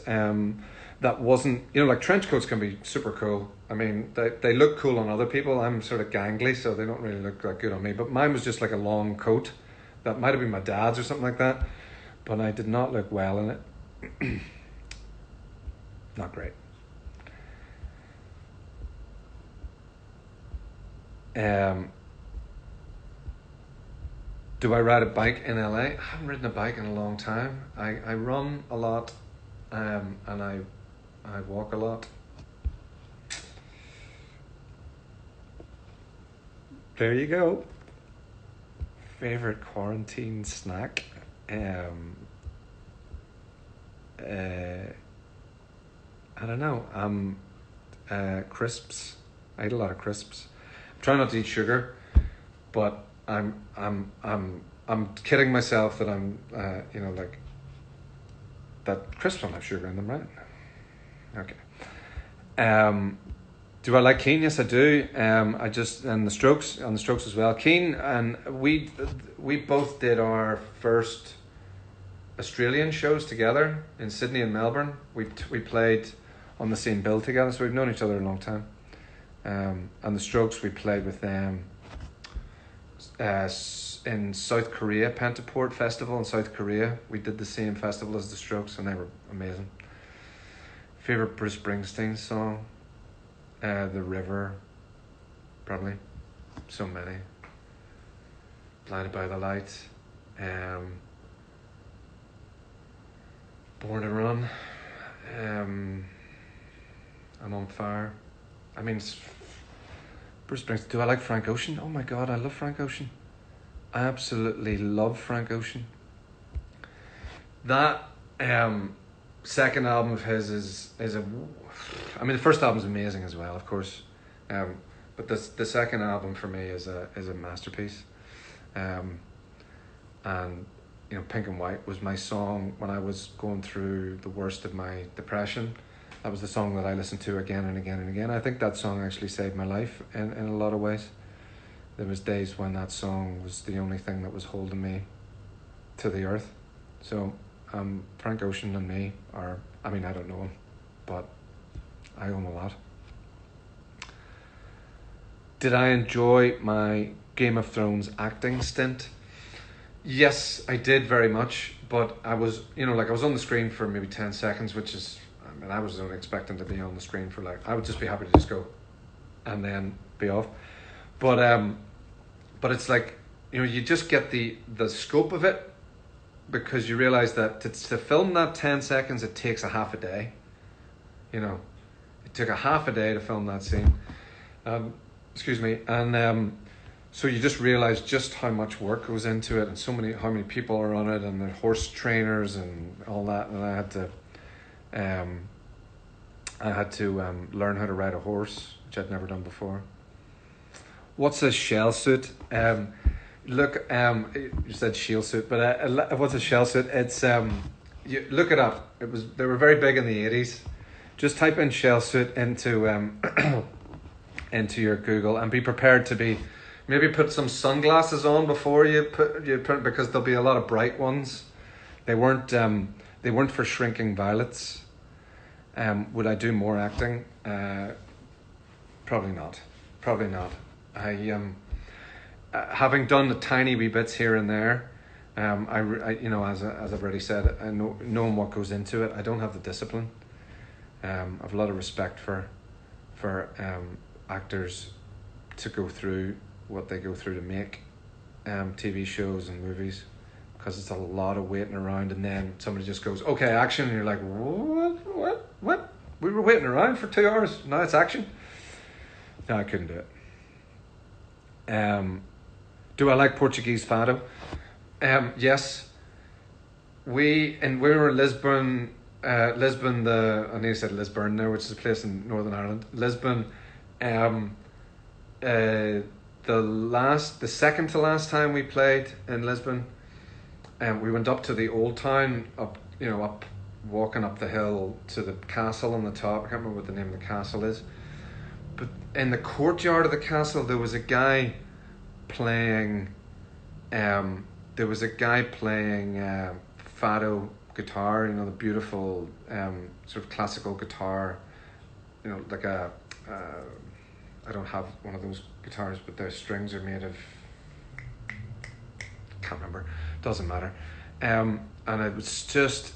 That wasn't, you know, like trench coats can be super cool. I mean, they look cool on other people. I'm sort of gangly, so they don't really look that good on me. But mine was just like a long coat. That might have been my dad's or something like that. But I did not look well in it. Not great. Do I ride a bike in LA? I haven't ridden a bike in a long time. I run a lot, and I walk a lot. There you go. Favorite quarantine snack? I don't know. Crisps. I eat a lot of crisps. I'm trying not to eat sugar, but I'm kidding myself that I'm you know, like that crisps don't have sugar in them, right? Okay. Do I like Keane? Yes, I do. On the Strokes as well. Keane and we both did our first Australian shows together in Sydney and Melbourne. We played on the same bill together, so we've known each other a long time. And the Strokes, we played with them in South Korea, Pentaport Festival in South Korea. We did the same festival as the Strokes, and they were amazing. Favorite Bruce Springsteen song? The River, probably. So many. Blinded by the Light. Born to Run. I'm on fire. I mean, Bruce Springsteen. Do I like Frank Ocean? Oh my God, I love Frank Ocean. I absolutely love Frank Ocean. That second album of his is a. I mean, the first album's amazing as well, of course, but the second album for me is a masterpiece, and you know, Pink and White was my song when I was going through the worst of my depression. That was the song that I listened to again and again and again. I think that song actually saved my life in a lot of ways. There was days when that song was the only thing that was holding me to the earth. So Frank Ocean and me are, I mean, I don't know him, but I owe him a lot. Did I enjoy my Game of Thrones acting stint? Yes, I did very much, but I was, you know, like I was on the screen for maybe 10 seconds, which is, I mean, I was only expecting to be on the screen for like, I would just be happy to just go and then be off. But it's like, you know, you just get the scope of it, because you realize that to film that 10 seconds, it takes a half a day. You know, it took a half a day to film that scene. Excuse me. And so you just realize just how much work goes into it, and how many people are on it, and the horse trainers and all that. And I had to learn how to ride a horse, which I'd never done before. What's a shell suit? Look, you said shield suit, but what's a shell suit? It's you look it up. They were very big in the 80s. Just type in shell suit into into your Google, and be prepared to be, maybe put some sunglasses on before you put, because there'll be a lot of bright ones. They weren't for shrinking violets. Would I do more acting? Probably not. Having done the tiny wee bits here and there, I you know, as I've already said, I knowing what goes into it, I don't have the discipline. I have a lot of respect for actors to go through what they go through to make TV shows and movies, because it's a lot of waiting around, and then somebody just goes, okay, action, and you're like, what? We were waiting around for 2 hours, now it's action? No, I couldn't do it. Do I like Portuguese fado? Yes. We were in Lisbon. I need to say Lisburn there, which is a place in Northern Ireland. Lisbon. The second to last time we played in Lisbon, we went up to the old town, up walking up the hill to the castle on the top. I can't remember what the name of the castle is, but in the courtyard of the castle there was a guy playing fado guitar, you know, the beautiful sort of classical guitar, you know, like I don't have one of those guitars, but the strings are made of, can't remember, doesn't matter. And it was just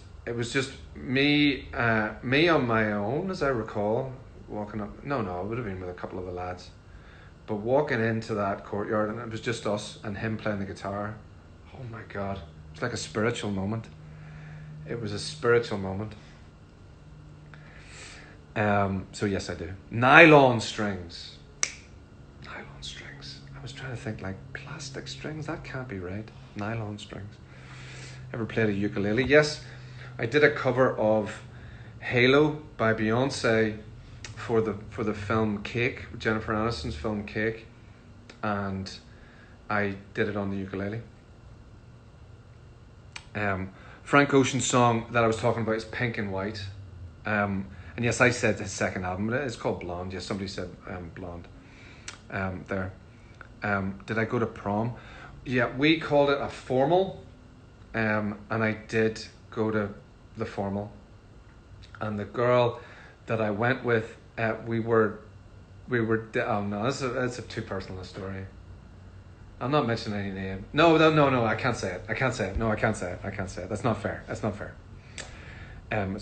me on my own, as I recall, walking up. No, it would have been with a couple of the lads. But walking into that courtyard, and it was just us and him playing the guitar. Oh my God. It's like a spiritual moment. It was a spiritual moment. So yes, I do. Nylon strings. I was trying to think, like plastic strings. That can't be right. Nylon strings. Ever played a ukulele? Yes. I did a cover of Halo by Beyonce for the film Cake, Jennifer Aniston's film Cake, and I did it on the ukulele. Frank Ocean's song that I was talking about is Pink and White. And yes, I said his second album, but it's called Blonde. Yes, somebody said Blonde there. Did I go to prom? Yeah, we called it a formal, and I did go to the formal. And the girl that I went with, we were oh no, that's a too personal a story. I'm not mentioning any name. No, I can't say it. No, I can't say it. That's not fair. It's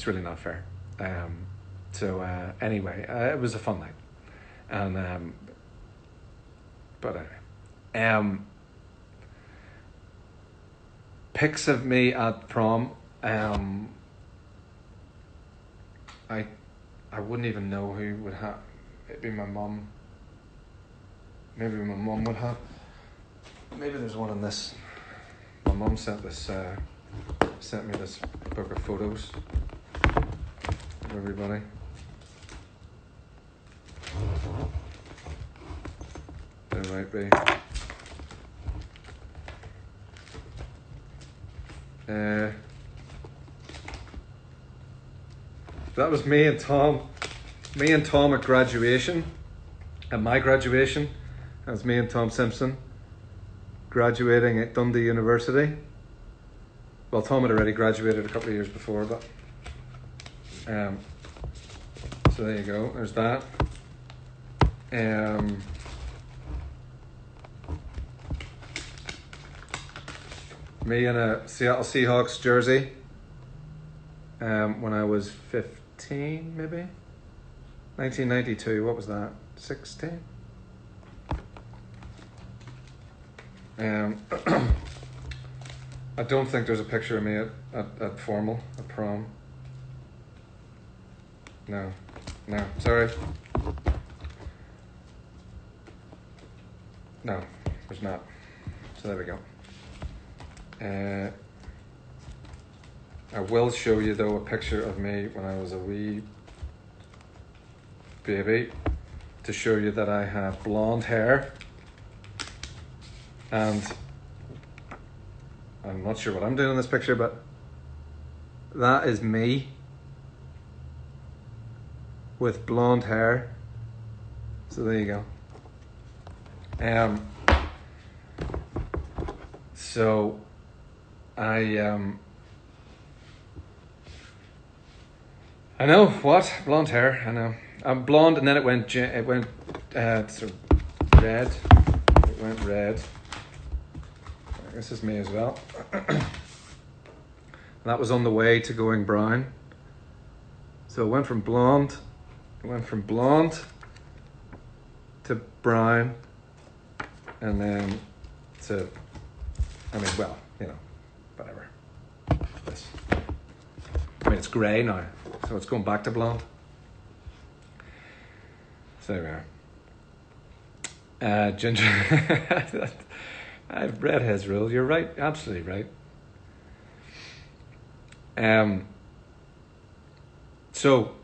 really not fair. So anyway, it was a fun night. And but anyway. Pics of me at prom. I wouldn't even know who would have. It'd be my mum. Maybe my mum would have. Maybe there's one in this. My mum sent me this book of photos of everybody. There might be. That was me and Tom. Me and Tom at graduation. At my graduation. That was me and Tom Simpson graduating at Dundee University. Well, Tom had already graduated a couple of years before, but so there you go. There's that. Me in a Seattle Seahawks jersey when I was 15, maybe 1992. What was that? 16. I don't think there's a picture of me at formal, at prom. No, sorry. No, there's not. So there we go. I will show you though a picture of me when I was a wee baby to show you that I have blonde hair. And I'm not sure what I'm doing in this picture, but that is me with blonde hair. So there you go. So I know what blonde hair. I know I'm blonde, and then it went sort of red. It went red. This is me as well. That was on the way to going brown. So it went from blonde to brown, and then to, well, whatever. This. It's grey now, so it's going back to blonde. So there we are. Ginger. I've redheads rule. You're right, absolutely right. So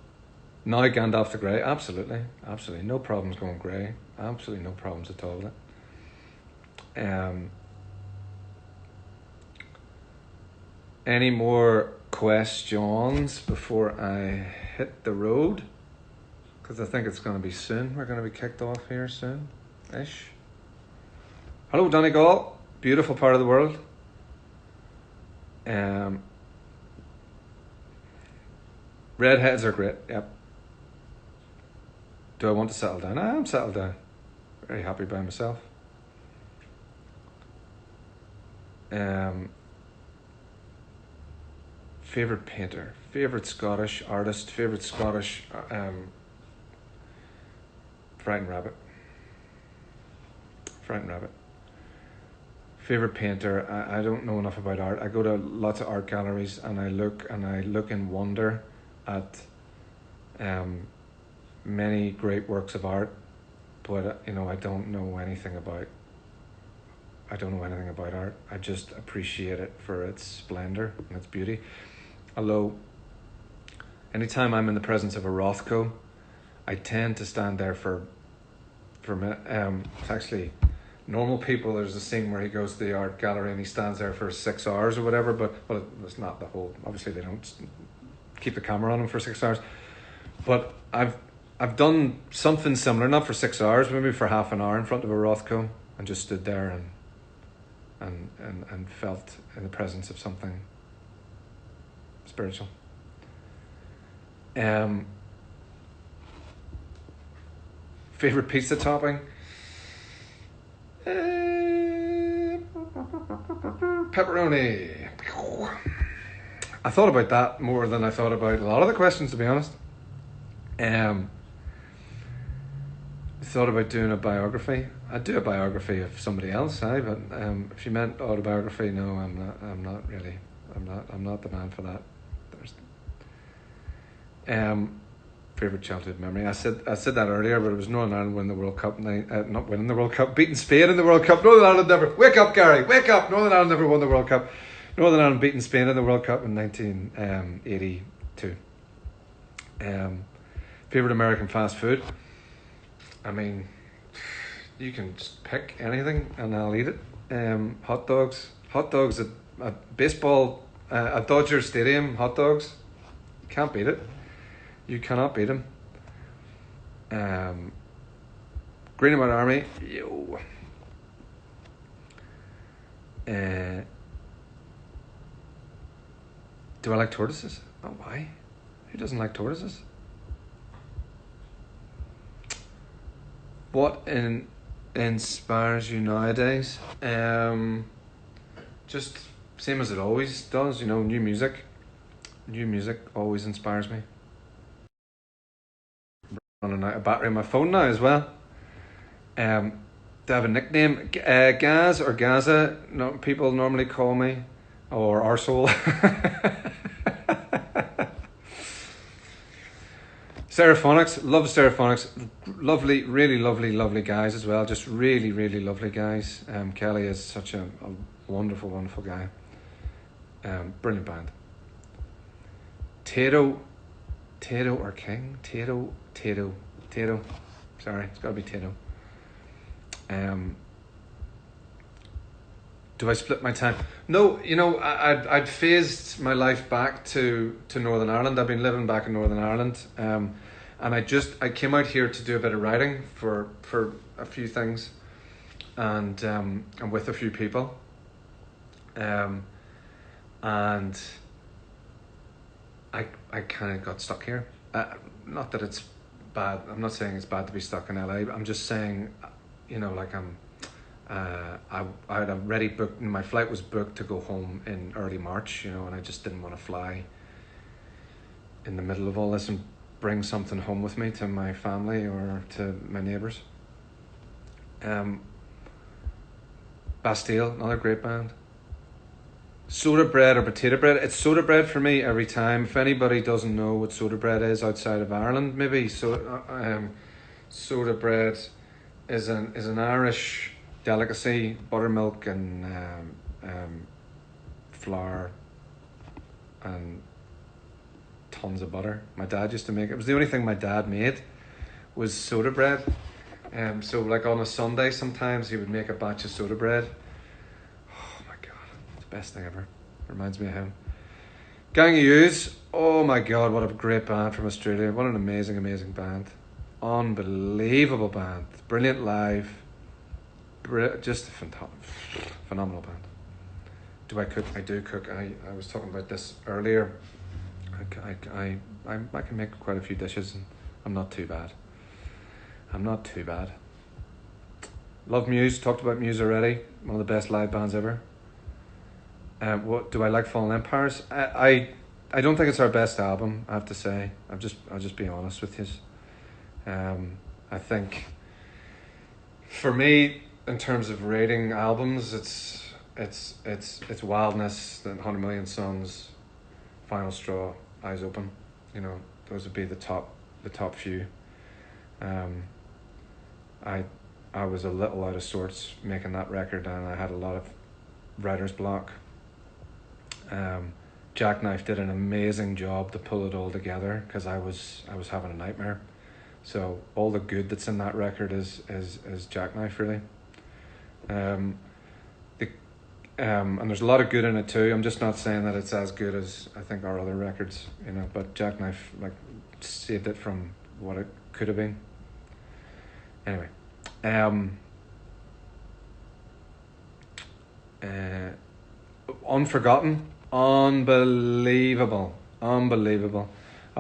now Gandalf the Grey, absolutely, no problems going grey, absolutely no problems at all with it. Any more questions before I hit the road? Because I think it's going to be soon. We're going to be kicked off here soon-ish. Hello, Donegal. Beautiful part of the world. Redheads are great, yep. Do I want to settle down? I am settled down. Very happy by myself. Favourite painter, favourite Scottish artist, favourite Scottish Frightened Rabbit. Favourite painter, I don't know enough about art. I go to lots of art galleries and I look in wonder at many great works of art, but I don't know anything about art. I just appreciate it for its splendour and its beauty. Although anytime I'm in the presence of a Rothko, I tend to stand there for a minute. It's actually normal people. There's a scene where he goes to the art gallery and he stands there for 6 hours or whatever. But it's not the whole. Obviously, they don't keep the camera on him for 6 hours. But I've done something similar, not for 6 hours, maybe for half an hour in front of a Rothko, and just stood there and felt in the presence of something spiritual. Favorite pizza topping? Pepperoni. I thought about that more than I thought about a lot of the questions, to be honest. Thought about doing a biography. I'd do a biography of somebody else, but if you meant autobiography, no, I'm not really. I'm not the man for that. Favorite childhood memory. I said that earlier, but it was Northern Ireland winning the World Cup. Not winning the World Cup, beating Spain in the World Cup. Northern Ireland never. Wake up, Gary. Wake up. Northern Ireland never won the World Cup. Northern Ireland beating Spain in the World Cup in 1982. Favorite American fast food. I mean, you can just pick anything and I'll eat it. Hot dogs at baseball, at Dodger Stadium. Hot dogs, can't beat it. You cannot beat them. Green and White Army. Yo. Do I like tortoises? Oh, why? Who doesn't like tortoises? What inspires you nowadays? Just same as it always does. New music. New music always inspires me. Running out of battery on my phone now as well. Do I have a nickname? Gaz or Gaza, no, people normally call me, or Arsehole. Stereophonics, love Stereophonics. Lovely, really lovely guys as well. Just really lovely guys. Kelly is such a wonderful guy. Brilliant band. Tato or King? Tato. Sorry, it's got to be Tato. Do I split my time? No, I'd phased my life back to Northern Ireland. I've been living back in Northern Ireland. And I came out here to do a bit of writing for a few things, and with a few people. And I kind of got stuck here. Not that it's bad. I'm not saying it's bad to be stuck in LA. I'm just saying, I had already booked. My flight was booked to go home in early March. And I just didn't want to fly in the middle of all this and bring something home with me to my family or to my neighbours. Bastille, another great band. Soda bread or potato bread? It's soda bread for me every time. If anybody doesn't know what soda bread is outside of Ireland, maybe soda bread is an Irish delicacy. Buttermilk and flour and tons of butter. My dad used to make it. It was the only thing my dad made was soda bread. So like on a Sunday sometimes he would make a batch of soda bread. Oh my god, it's the best thing ever. Reminds me of him. Gang of Youths. Oh my god, what a great band from Australia. What an amazing band. Unbelievable band. Brilliant live. Just a phenomenal band. Do I cook? I do cook. I was talking about this earlier. I can make quite a few dishes and I'm not too bad. Love Muse. Talked about Muse already. One of the best live bands ever. What do I like? Fallen Empires. I don't think it's our best album. I have to say. I'll just be honest with you. I think for me, in terms of rating albums, it's Wildness, then 100 Million Suns, Final Straw, Eyes Open. Those would be the top few. I was a little out of sorts making that record, and I had a lot of writer's block. Jackknife did an amazing job to pull it all together because I was having a nightmare. So all the good that's in that record is Jackknife really. And there's a lot of good in it too. I'm just not saying that it's as good as I think our other records, but Jackknife saved it from what it could have been. Anyway, Unforgotten, unbelievable.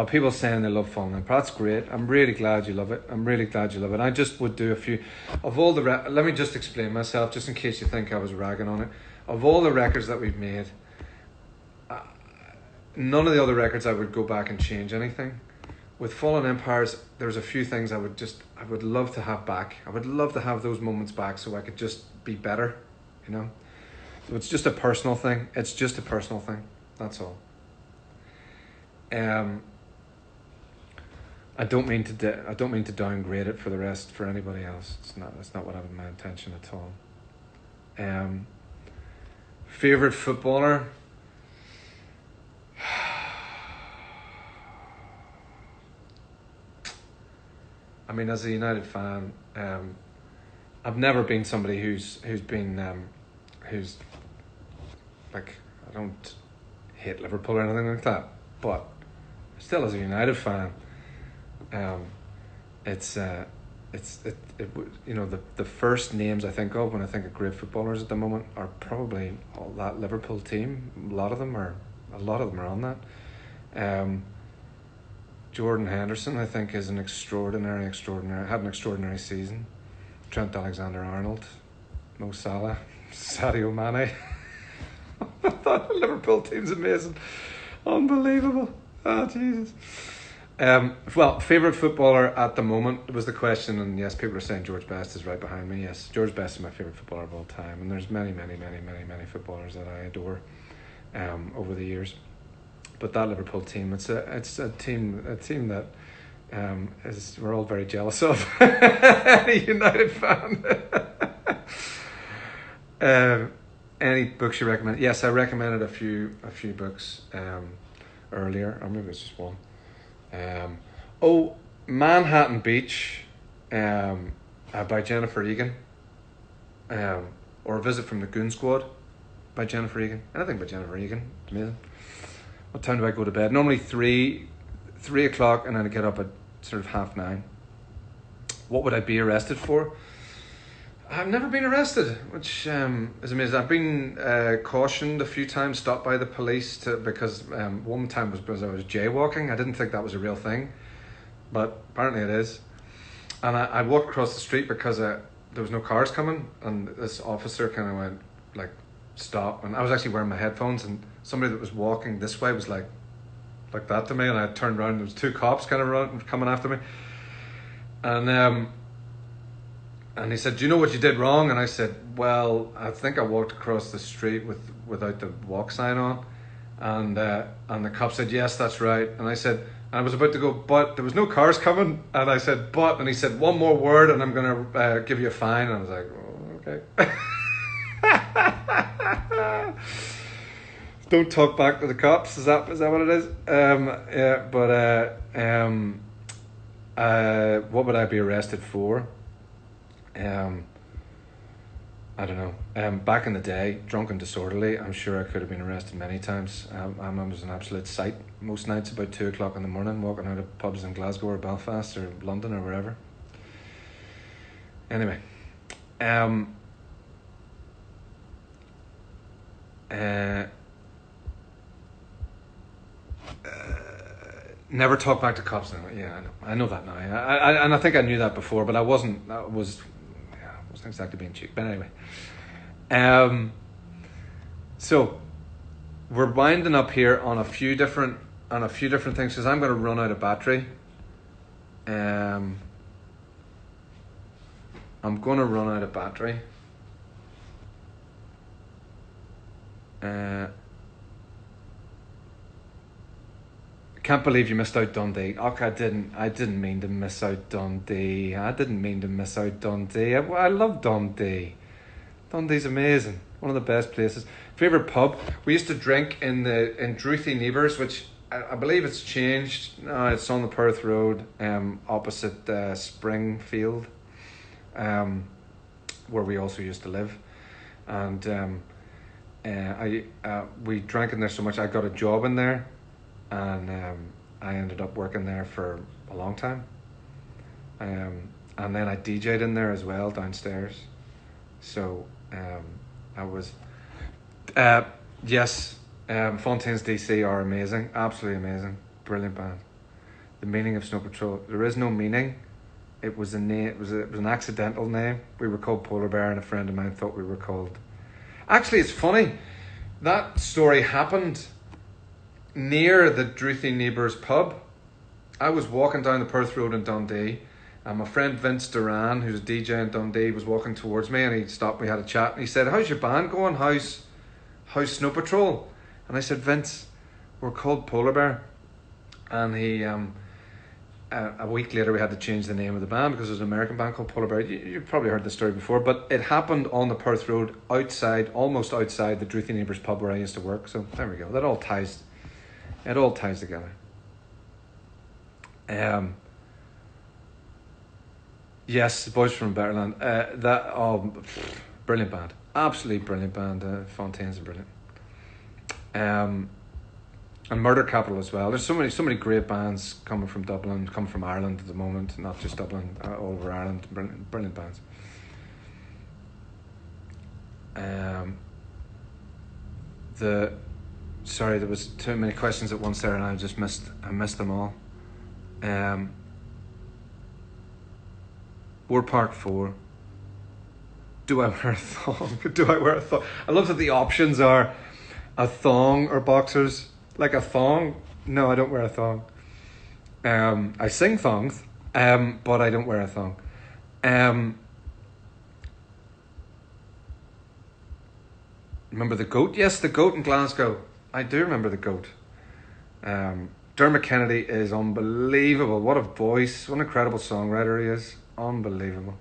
People saying they love Fallen Empire. That's great. I'm really glad you love it. I just would do a few of all the let me just explain myself just in case you think I was ragging on it. Of all the records that we've made, none of the other records I would go back and change anything. With Fallen Empires, there's a few things I would love to have back. I would love to have those moments back so I could just be better, So it's just a personal thing. That's all. I don't mean to downgrade it for the rest for anybody else. It's not what I have in my intention at all. Favorite footballer. I mean, as a United fan, I've never been somebody who's like, I don't hate Liverpool or anything like that, but still, as a United fan, the first names I think of when I think of great footballers at the moment are probably all that Liverpool team. A lot of them are on that. Jordan Henderson, I think, is an extraordinary had an extraordinary season. Trent Alexander-Arnold, Mo Salah, Sadio Mane. I thought the Liverpool team's amazing, unbelievable. Oh Jesus. Well, favourite footballer at the moment was the question, and yes, people are saying George Best is right behind me. Yes, George Best is my favourite footballer of all time, and there's many footballers that I adore over the years. But that Liverpool team, it's a team that we're all very jealous of. Any United fan. Any books you recommend? Yes, I recommended a few books earlier, or maybe it's just one. Manhattan Beach by Jennifer Egan, or A Visit from the Goon Squad by Jennifer Egan. Anything by Jennifer Egan, amazing. What time do I go to bed? Normally 3 o'clock, and then I get up at sort of 9:30. What would I be arrested for? I've never been arrested, which is amazing. I've been cautioned a few times, stopped by the police because one time was because I was jaywalking. I didn't think that was a real thing, but apparently it is. And I walked across the street because there was no cars coming, and this officer kind of went like, stop. And I was actually wearing my headphones, and somebody that was walking this way was like that to me, and I turned around and there was 2 cops kind of coming after me. And he said, "Do you know what you did wrong?" And I said, "Well, I think I walked across the street without the walk sign on." And the cop said, "Yes, that's right." And I said, I was about to go, "But there was no cars coming." And I said, "But," and he said, "One more word and I'm going to give you a fine." And I was like, "Oh, okay." Don't talk back to the cops. Is that what it is? Yeah, but what would I be arrested for? I don't know. Back in the day, drunk and disorderly, I'm sure I could have been arrested many times. I was an absolute sight most nights about 2 o'clock in the morning, walking out of pubs in Glasgow or Belfast or London or wherever. Anyway, never talk back to cops now. Yeah, I know that now. And I think I knew that before, but I wasn't exactly being cheap. But anyway, so we're winding up here on a few different things because I'm going to run out of battery. I'm going to run out of battery. Can't believe you missed out Dundee. Okay, I didn't mean to miss out Dundee. I love Dundee. Dundee's amazing. One of the best places. Favourite pub? We used to drink in Druithy Neighbours, which I believe it's changed. No, it's on the Perth Road, opposite Springfield, where we also used to live. And we drank in there so much I got a job in there. And I ended up working there for a long time. And then I DJ'd in there as well downstairs. So I was Fontaines DC are amazing, absolutely amazing, brilliant band. The Meaning of Snow Patrol. There is no meaning. It was a name. It was an accidental name. We were called Polar Bear, and a friend of mine thought we were called. Actually, it's funny. That story happened near the Druithy Neighbours pub. I was walking down the Perth Road in Dundee, and my friend Vince Duran, who's a DJ in Dundee, was walking towards me, and he stopped. We had a chat, and he said, "How's your band going? How's Snow Patrol?" And I said, "Vince, we're called Polar Bear." And a week later we had to change the name of the band because there's an American band called Polar Bear. You've probably heard this story before, but it happened on the Perth Road, almost outside the Drouthy Neighbours pub where I used to work. So there we go. It all ties together. Yes, the boys from Betterland. Brilliant band, absolutely brilliant band. Fontaine's are brilliant. And Murder Capital as well. There's so many great bands coming from Dublin, coming from Ireland at the moment, not just Dublin, all over Ireland. Brilliant bands. Sorry, there was too many questions at once there, and I missed them all. War Park 4. Do I wear a thong? I love that the options are a thong or boxers. Like a thong? No, I don't wear a thong. I sing thongs, but I don't wear a thong. Remember the Goat? Yes, the Goat in Glasgow. I do remember the Goat. Dermot Kennedy is unbelievable. What a voice. What an incredible songwriter he is. Unbelievable.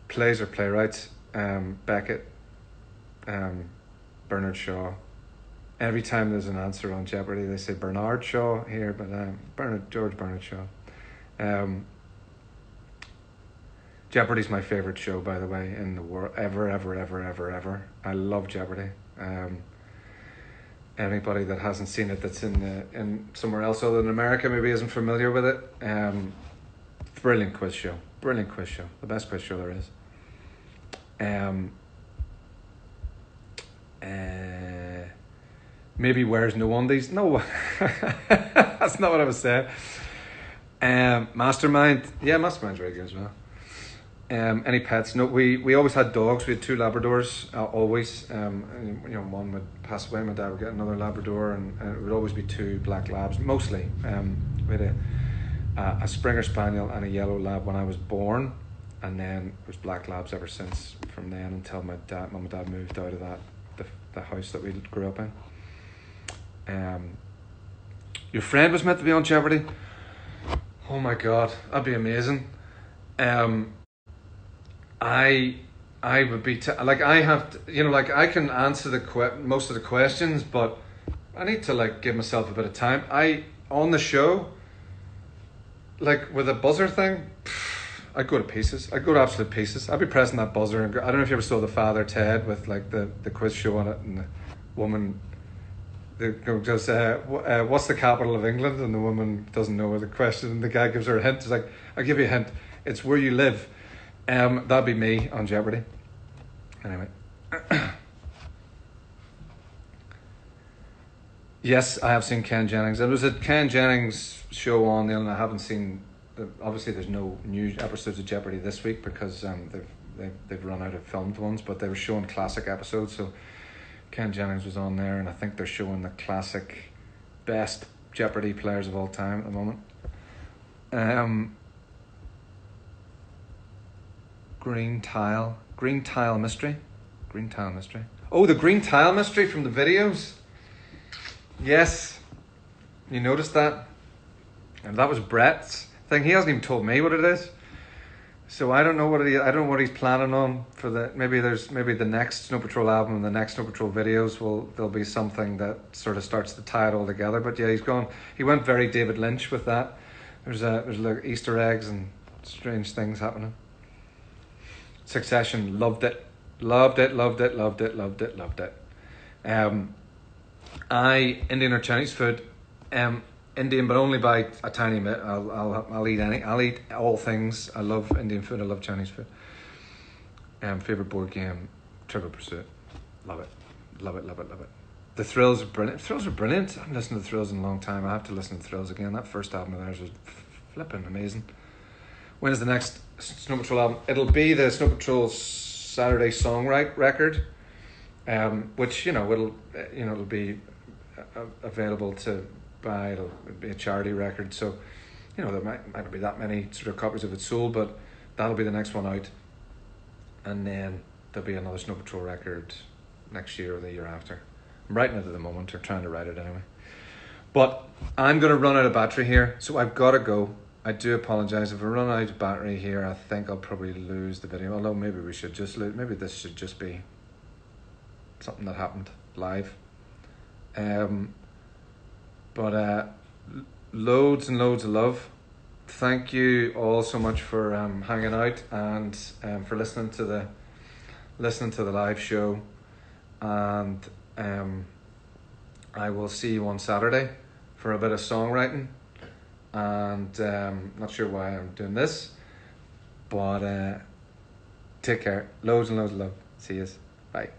Plays or playwrights. Beckett. Bernard Shaw. Every time there's an answer on Jeopardy, they say Bernard Shaw here, but George Bernard Shaw. Jeopardy's my favourite show, by the way, in the world, ever. I love Jeopardy. Anybody that hasn't seen it, that's in somewhere else other than America, maybe isn't familiar with it. Brilliant quiz show, the best quiz show there is. Maybe wears no undies. No, that's not what I was saying. Mastermind. Yeah, Mastermind's very good as well. Any pets? No, we always had dogs. We had 2 Labradors, always. One would pass away, my dad would get another Labrador, and it would always be 2 black labs, mostly. We had a Springer Spaniel and a yellow lab when I was born, and then it was black labs ever since, from then until mum and dad moved out of the house that we grew up in. Your friend was meant to be on Jeopardy. Oh my God, that'd be amazing. I would be I have to, I can answer most of the questions, but I need to give myself a bit of time. On the show, with a buzzer thing, I'd go to pieces. I'd go to absolute pieces. I'd be pressing that buzzer and go, I don't know if you ever saw the Father Ted with the quiz show on it, and the woman goes, what's the capital of England? And the woman doesn't know the question, and the guy gives her a hint. It's like, I'll give you a hint. It's where you live. That'd be me on Jeopardy. Anyway. Yes, I have seen Ken Jennings. There was a Ken Jennings show on, and I haven't seen. Obviously, there's no new episodes of Jeopardy this week because they've run out of filmed ones. But they were showing classic episodes, so Ken Jennings was on there, and I think they're showing the classic best Jeopardy players of all time at the moment. Green tile mystery. Oh, the green tile mystery from the videos. Yes, you noticed that, and that was Brett's thing. He hasn't even told me what it is, so I don't know what he's planning on for the. Maybe the next Snow Patrol album and the next Snow Patrol videos there'll be something that sort of starts to tie it all together. But yeah, he went very David Lynch with that. There's like Easter eggs and strange things happening. Succession, loved it. Indian or Chinese food, Indian, but only by a tiny bit. I'll eat all things. I love Indian food. I love Chinese food. Favorite board game, Trivial Pursuit. Love it. The Thrills are brilliant. I haven't listened to the Thrills in a long time. I have to listen to the Thrills again. That first album of theirs was flipping amazing. When is the next Snow Patrol album? It'll be the Snow Patrol Saturday Songwrite record, which it'll be available to buy. It'll be a charity record, so there might not be that many sort of copies of it sold, but that'll be the next one out, and then there'll be another Snow Patrol record next year or the year after. I'm writing it at the moment, or trying to write it anyway. But I'm going to run out of battery here, so I've got to go. I do apologise. If I run out of battery here, I think I'll probably lose the video. Although maybe we should just lose. Maybe this should just be something that happened live. But loads and loads of love. Thank you all so much for hanging out and for listening to the live show. And I will see you on Saturday for a bit of songwriting. And not sure why I'm doing this, but take care. Loads and loads of love. See you. Bye.